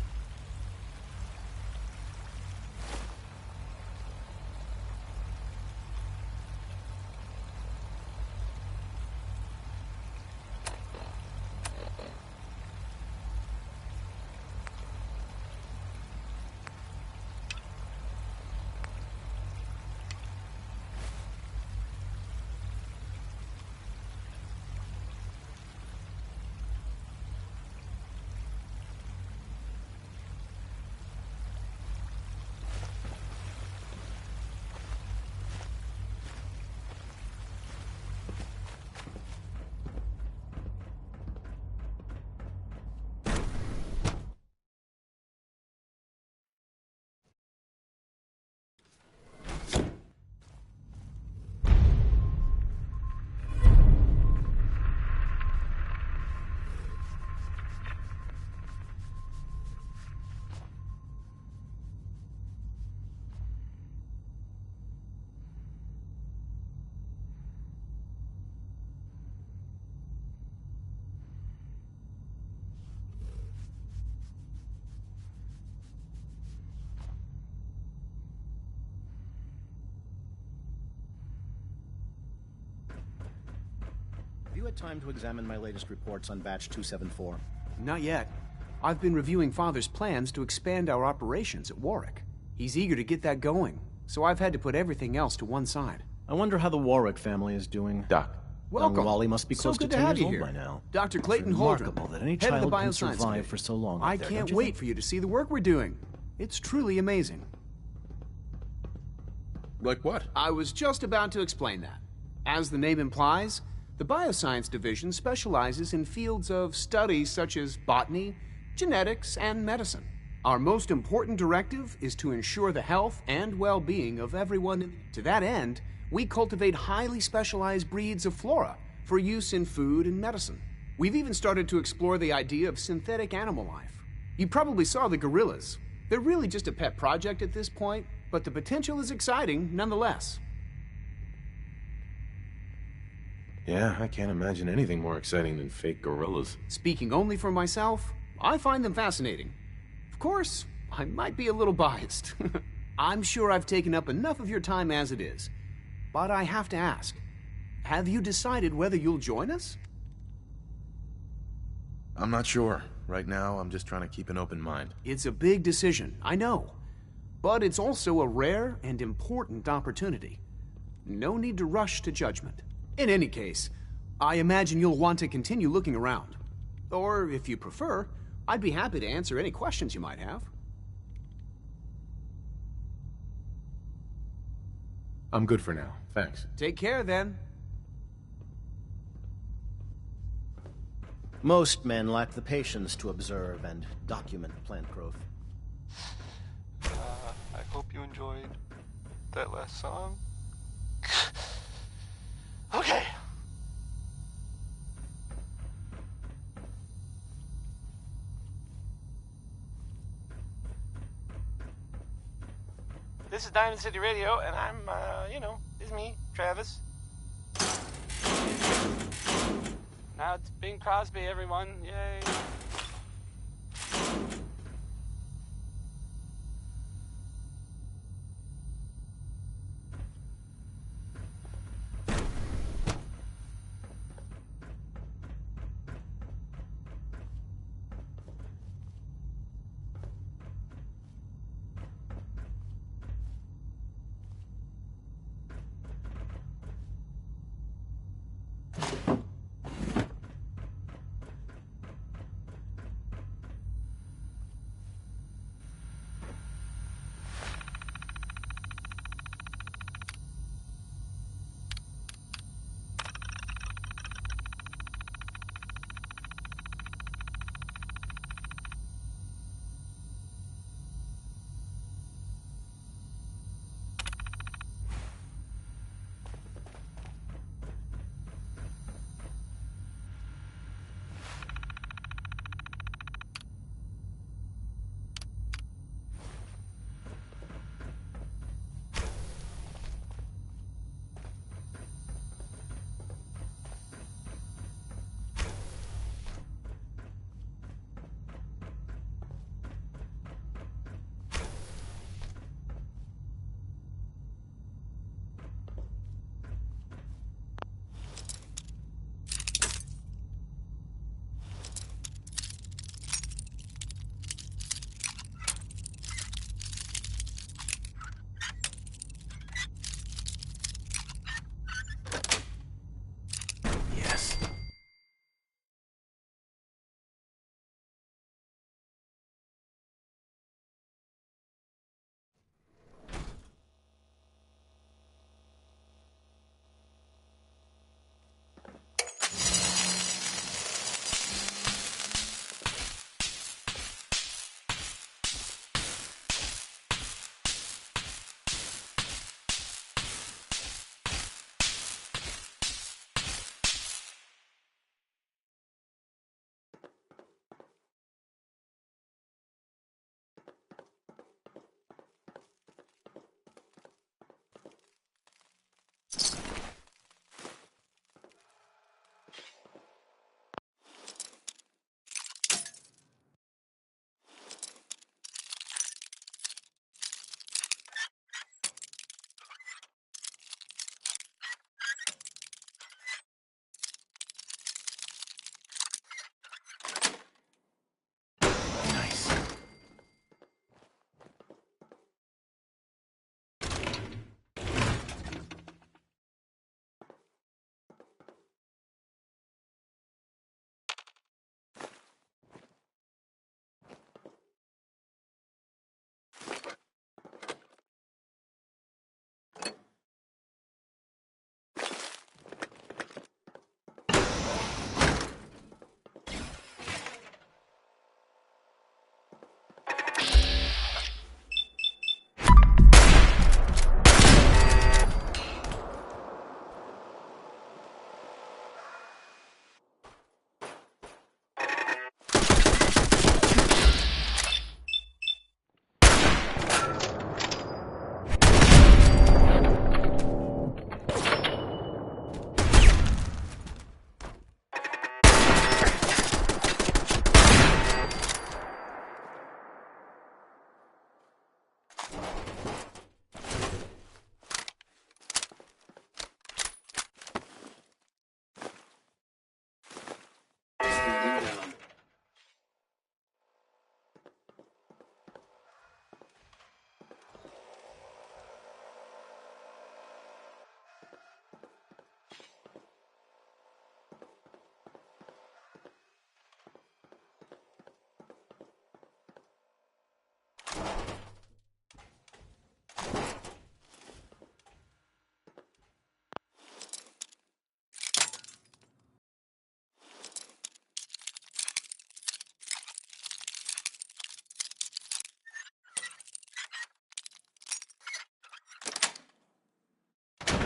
S18: Have you had time to examine my latest reports on Batch 274?
S19: Not yet. I've been reviewing Father's plans to expand our operations at Warwick. He's eager to get that going, so I've had to put everything else to one side.
S18: I wonder how the Warwick family is doing.
S5: Doc.
S19: Welcome.
S18: Young Wally must be close
S19: so
S18: to
S19: good
S18: 10
S19: have
S18: years
S19: you
S18: old
S19: here.
S18: by now.
S19: Dr. Clayton
S18: It's
S19: Holdren,
S18: remarkable that any
S19: head of
S18: child
S19: the
S18: can
S19: Bioscience
S18: survive
S19: Committee.
S18: for so long.
S19: I
S18: up there,
S19: can't
S18: don't you
S19: wait
S18: think?
S19: for you to see the work we're doing. It's truly amazing.
S11: Like what?
S19: I was just about to explain that. As the name implies, The Bioscience Division specializes in fields of study such as botany, genetics, and medicine. Our most important directive is to ensure the health and well-being of everyone. To that end, we cultivate highly specialized breeds of flora for use in food and medicine. We've even started to explore the idea of synthetic animal life. You probably saw the gorillas. They're really just a pet project at this point, but the potential is exciting nonetheless.
S16: Yeah, I can't imagine anything more exciting than fake gorillas.
S19: Speaking only for myself, I find them fascinating. Of course, I might be a little biased. I'm sure I've taken up enough of your time as it is. But I have to ask, have you decided whether you'll join us?
S5: I'm not sure. Right now, I'm just trying to keep an open mind.
S19: It's a big decision, I know. But it's also a rare and important opportunity. No need to rush to judgment. In any case, I imagine you'll want to continue looking around. Or, if you prefer, I'd be happy to answer any questions you might have.
S16: I'm good for now, thanks.
S19: Take care, then.
S18: Most men lack the patience to observe and document plant growth.
S3: I hope you enjoyed that last song. Okay. This is Diamond City Radio, and I'm, it's me, Travis. Now it's Bing Crosby, everyone. Yay.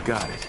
S5: Got it.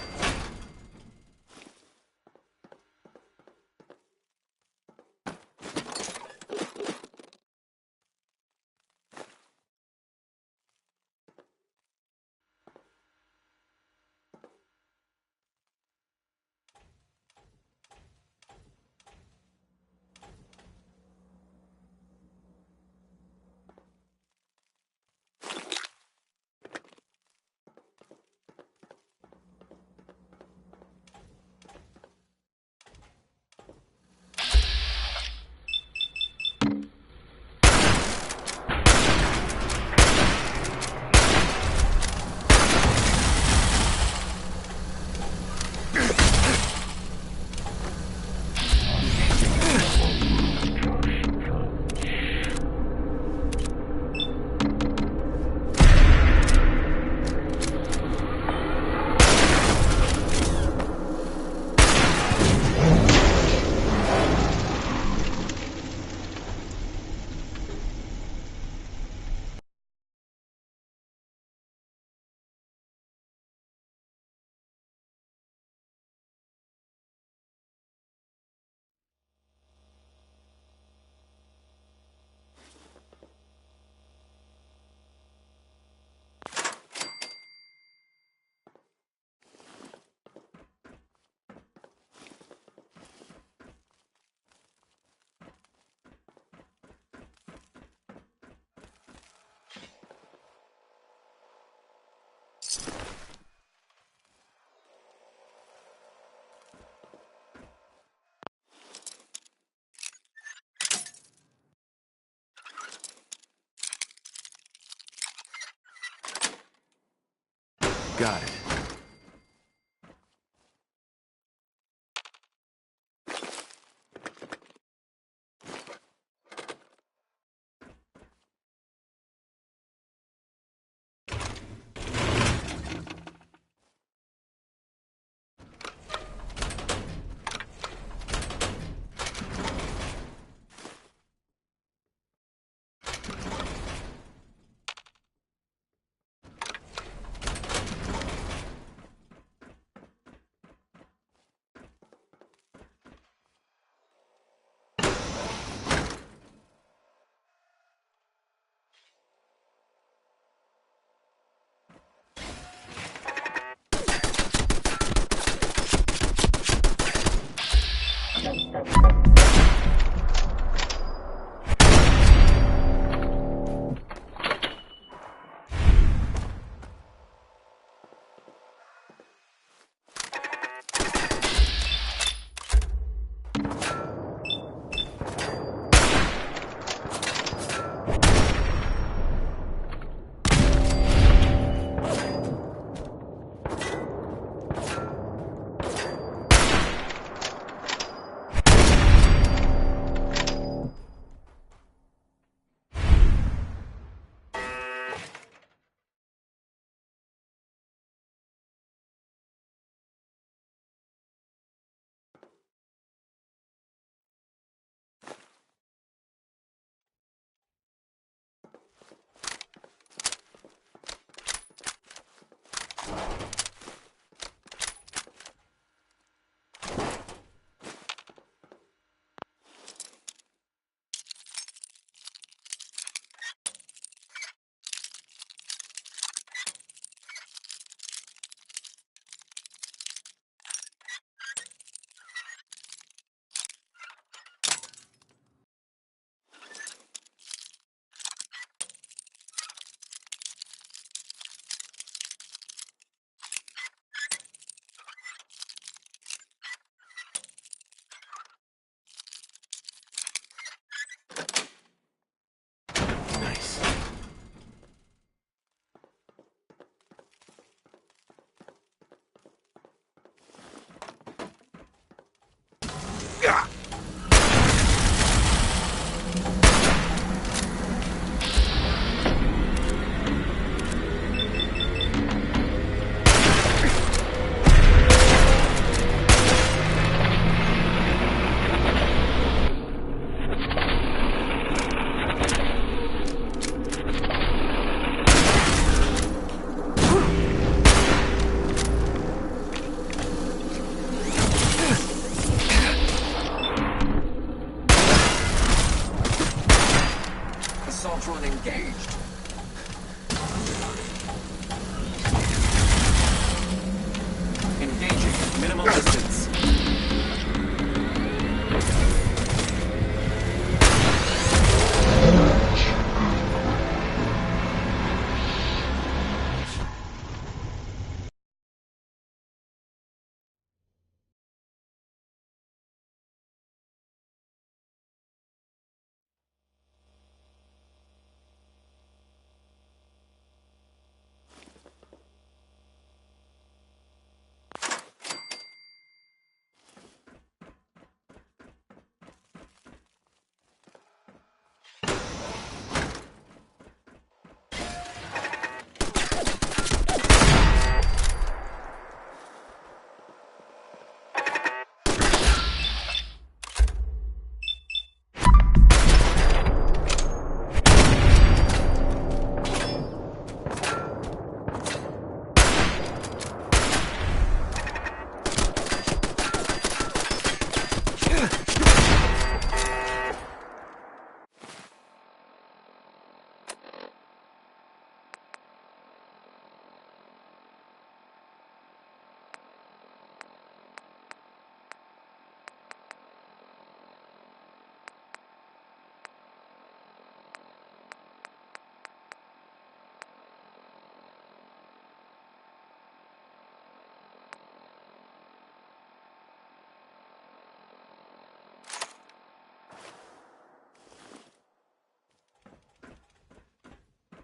S5: Got it.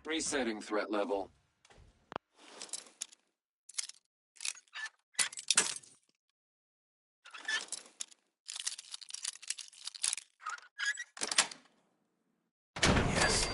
S17: Resetting threat level. Yes.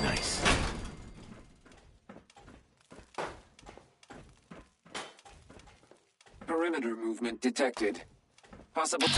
S17: Nice. Perimeter movement detected. Possible.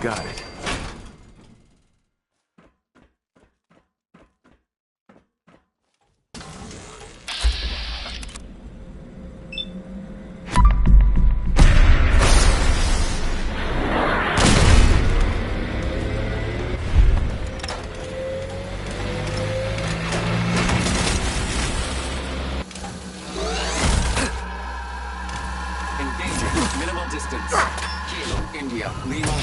S16: Got it.
S2: Minimal distance. Kilo, India, Lima.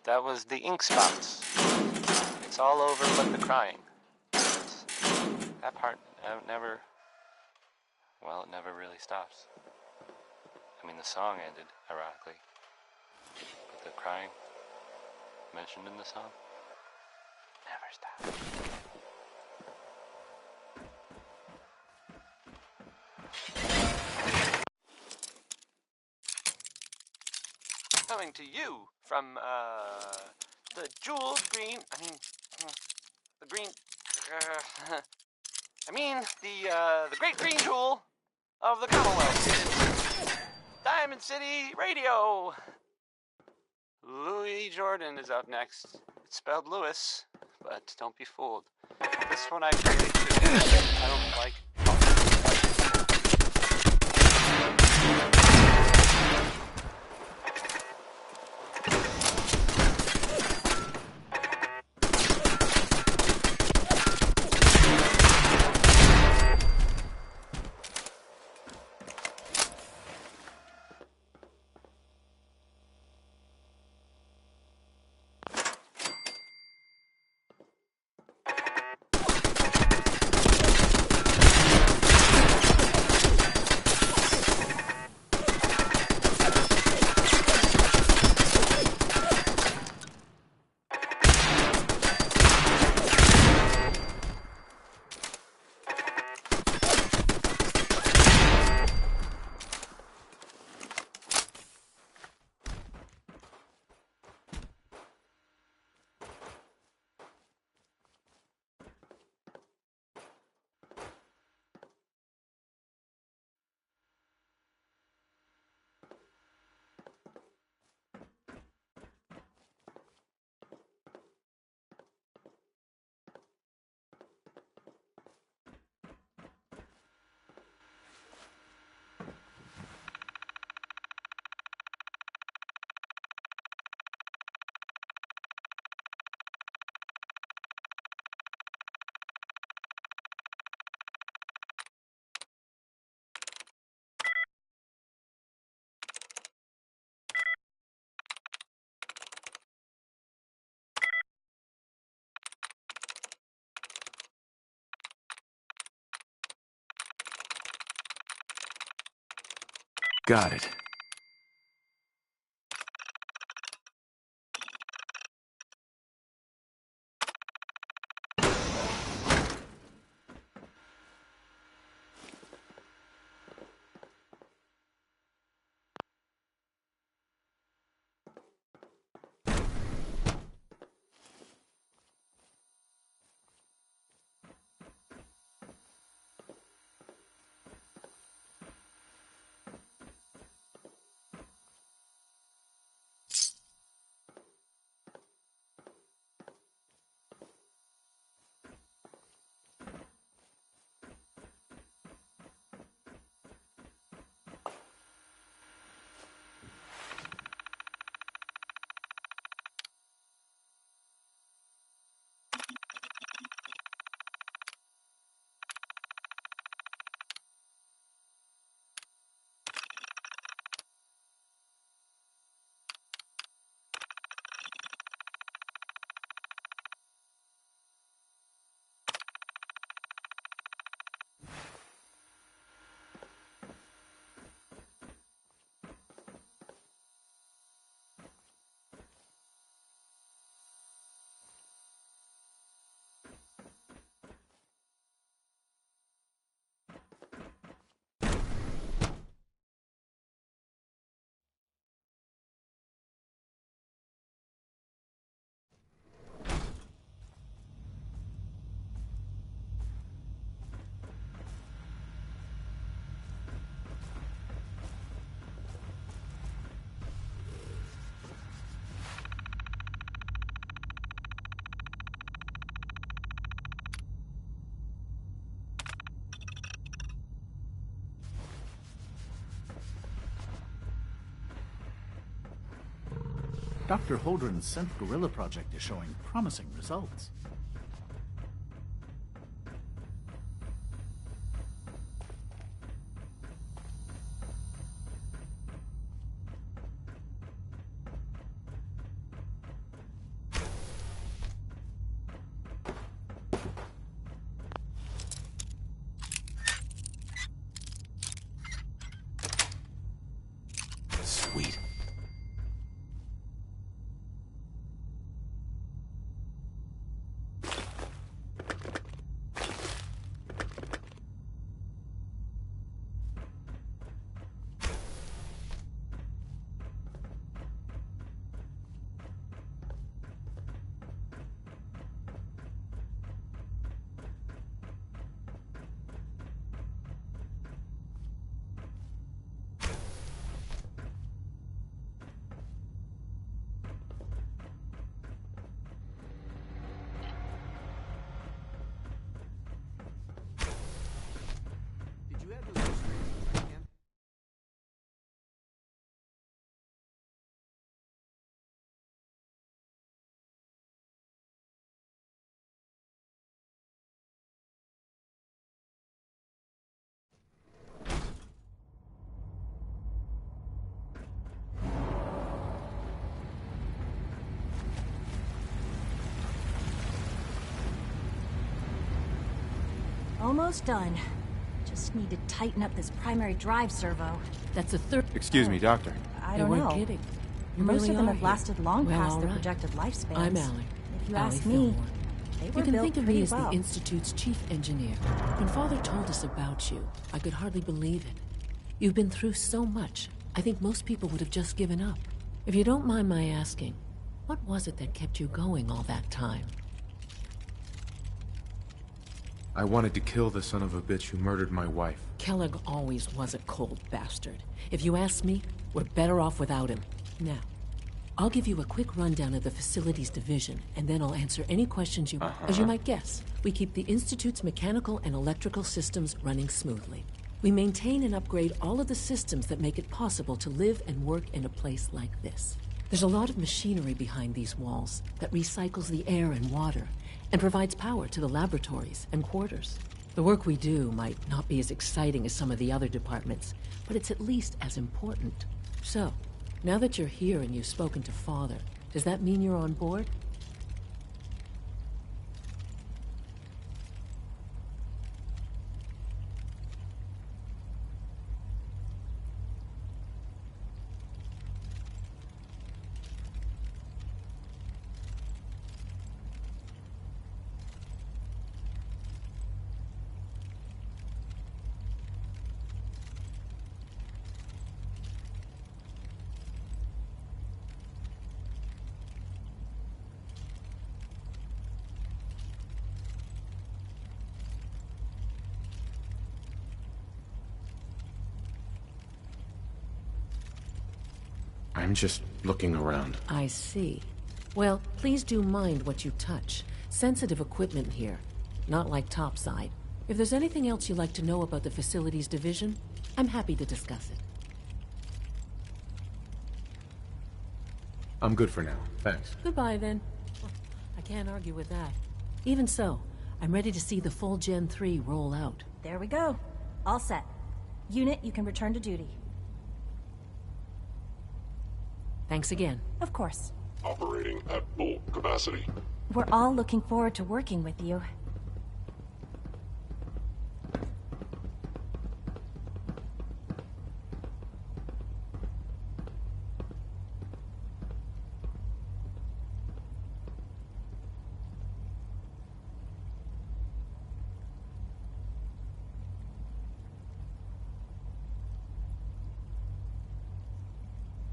S3: That was the ink spots. It's all over but the crying. That part never... Well, it never really stops. I mean, the song ended, ironically. But the crying mentioned in the song never stops. Coming to you from, the jewel green, the green, the great green jewel of the Commonwealth. It's Diamond City Radio. Louis Jordan is up next. It's spelled Lewis, but don't be fooled. This one I created too. I don't like...
S16: Got it.
S15: Dr. Holdren's synth gorilla project is showing promising results.
S16: Sweet.
S20: Almost done. Just need to tighten up this primary drive servo.
S21: That's a third.
S5: Excuse me, Doctor.
S20: I
S21: They
S20: don't
S21: weren't
S20: know.
S21: kidding. You
S20: Most
S21: really
S20: of them
S21: are
S20: have
S21: here.
S20: lasted long
S21: Well,
S20: past
S21: all
S20: their
S21: right.
S20: projected lifespans.
S21: I'm Allie.
S20: If you
S21: Allie
S20: ask me,
S21: Fillmore.
S20: they were
S21: You can
S20: built
S21: think of
S20: pretty
S21: me as
S20: well.
S21: the Institute's chief engineer. When Father told us about you, I could hardly believe it. You've been through so much, I think most people would have just given up. If you don't mind my asking, what was it that kept you going all that time?
S5: I wanted to kill the son of a bitch who murdered my wife.
S21: Kellogg always was a cold bastard. If you ask me, we're better off without him. Now, I'll give you a quick rundown of the facilities division, and then I'll answer any questions you... As you might guess, we keep the Institute's mechanical and electrical systems running smoothly. We maintain and upgrade all of the systems that make it possible to live and work in a place like this. There's a lot of machinery behind these walls that recycles the air and water, and provides power to the laboratories and quarters. The work we do might not be as exciting as some of the other departments, but it's at least as important. So, now that you're here and you've spoken to Father, does that mean you're on board?
S5: I'm just looking around.
S21: I see. Well, please do mind what you touch. Sensitive equipment here. Not like topside. If there's anything else you'd like to know about the Facilities Division, I'm happy to discuss it.
S5: I'm good for now. Thanks.
S21: Goodbye, then. I can't argue with that. Even so, I'm ready to see the full Gen 3 roll out.
S20: There we go. All set. Unit, you can return to duty.
S21: Thanks again.
S20: Of course.
S6: Operating at full capacity.
S20: We're all looking forward to working with you.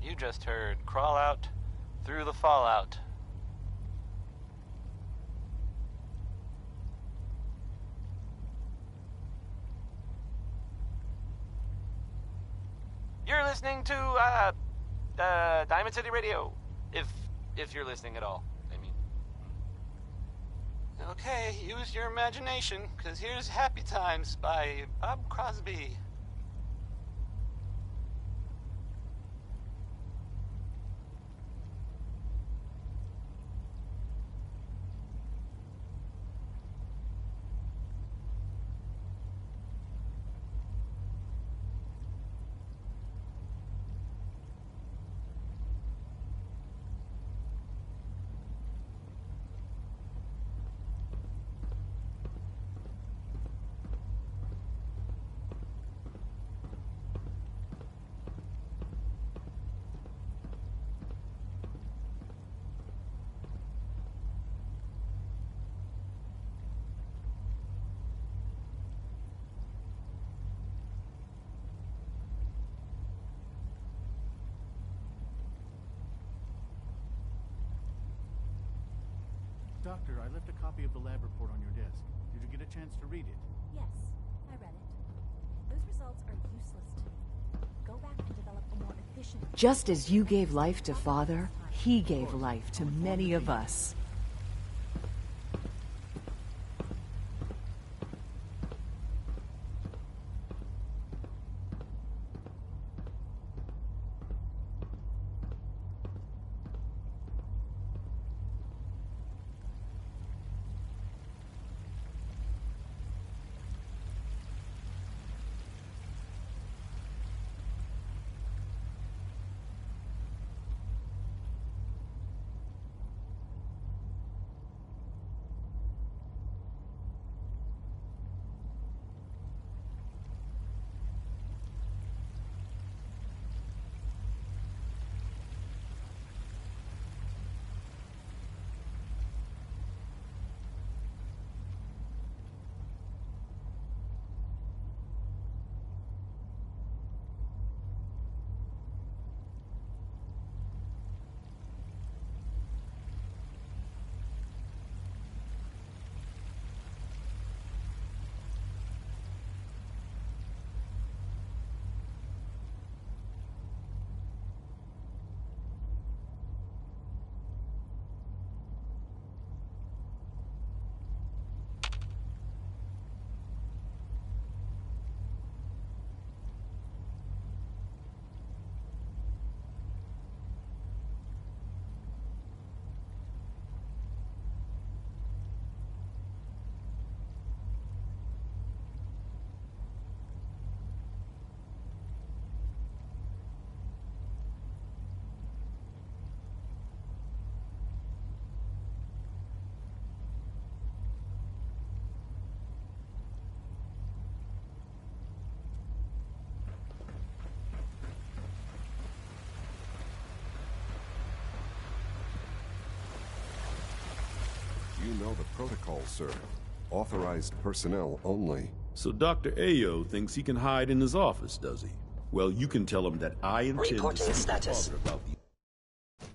S3: You just heard Crawl Out Through the Fallout. You're listening to Diamond City Radio, if you're listening at all. I mean, okay, use your imagination, because here's Happy Times by Bob Crosby.
S15: Doctor, I left a copy of the lab report on your desk. Did you get a chance to read it?
S20: Yes, I read it. Those results are useless to me. Go back and develop a more efficient...
S7: Just as you gave life to Father, he gave life to many of us.
S11: You know the protocol, sir. Authorized personnel only.
S22: So Dr. Ayo thinks he can hide in his office, does he? Well, you can tell him that I intend
S23: Reporting
S22: to see
S23: status.
S22: Father about the...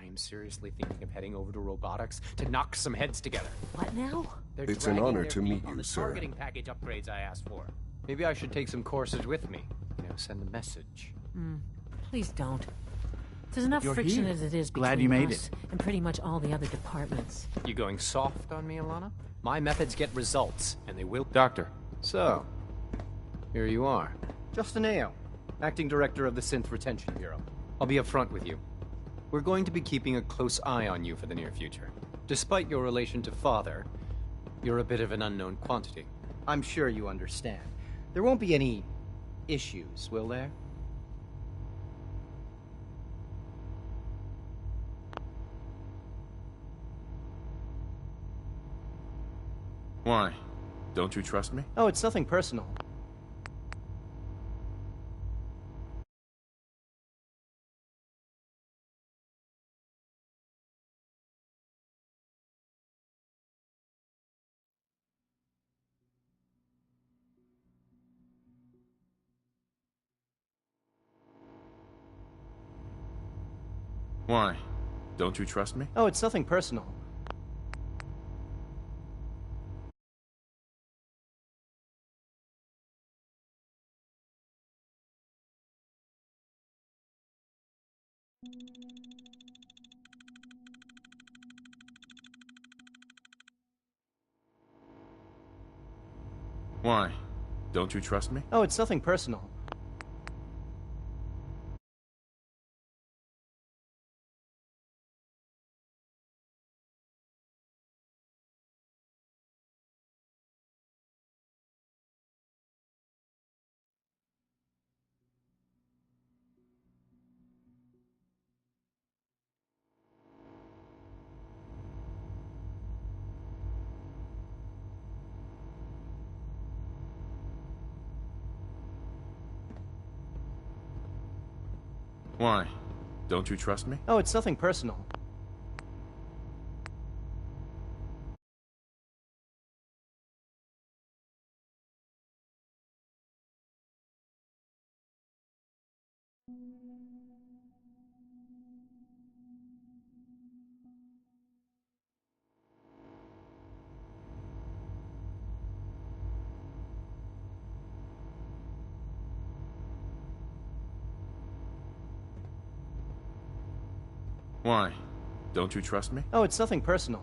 S24: I'm seriously thinking of heading over to robotics to knock some heads together.
S21: What now?
S24: They're
S11: It's an
S24: dragging
S11: honor
S24: their
S11: to
S24: feet
S11: meet
S24: on
S11: you,
S24: the
S11: sir.
S24: targeting package upgrades I asked for. Maybe I should take some courses with me. send a message.
S21: Please don't. There's enough
S15: You're
S21: friction
S15: here.
S21: as it is
S15: Glad
S21: between
S15: you made
S21: us and pretty much all the other departments.
S24: You going soft on me, Alana? My methods get results, and they will...
S3: Doctor.
S24: So, here you are. Justin Ayo, Acting Director of the Synth Retention Bureau. I'll be upfront with you. We're going to be keeping a close eye on you for the near future. Despite your relation to Father, you're a bit of an unknown quantity.
S18: I'm sure you understand. There won't be any issues, will there?
S5: Why? Don't you trust me?
S18: Oh, it's nothing personal.
S5: Why? Don't you trust me?
S18: Oh, it's nothing personal.
S5: Why? Don't you trust me?
S18: Oh, it's nothing personal.
S5: Why? Don't you trust me?
S18: Oh, it's nothing personal.
S5: Why? Don't you trust me?
S18: Oh, it's nothing personal.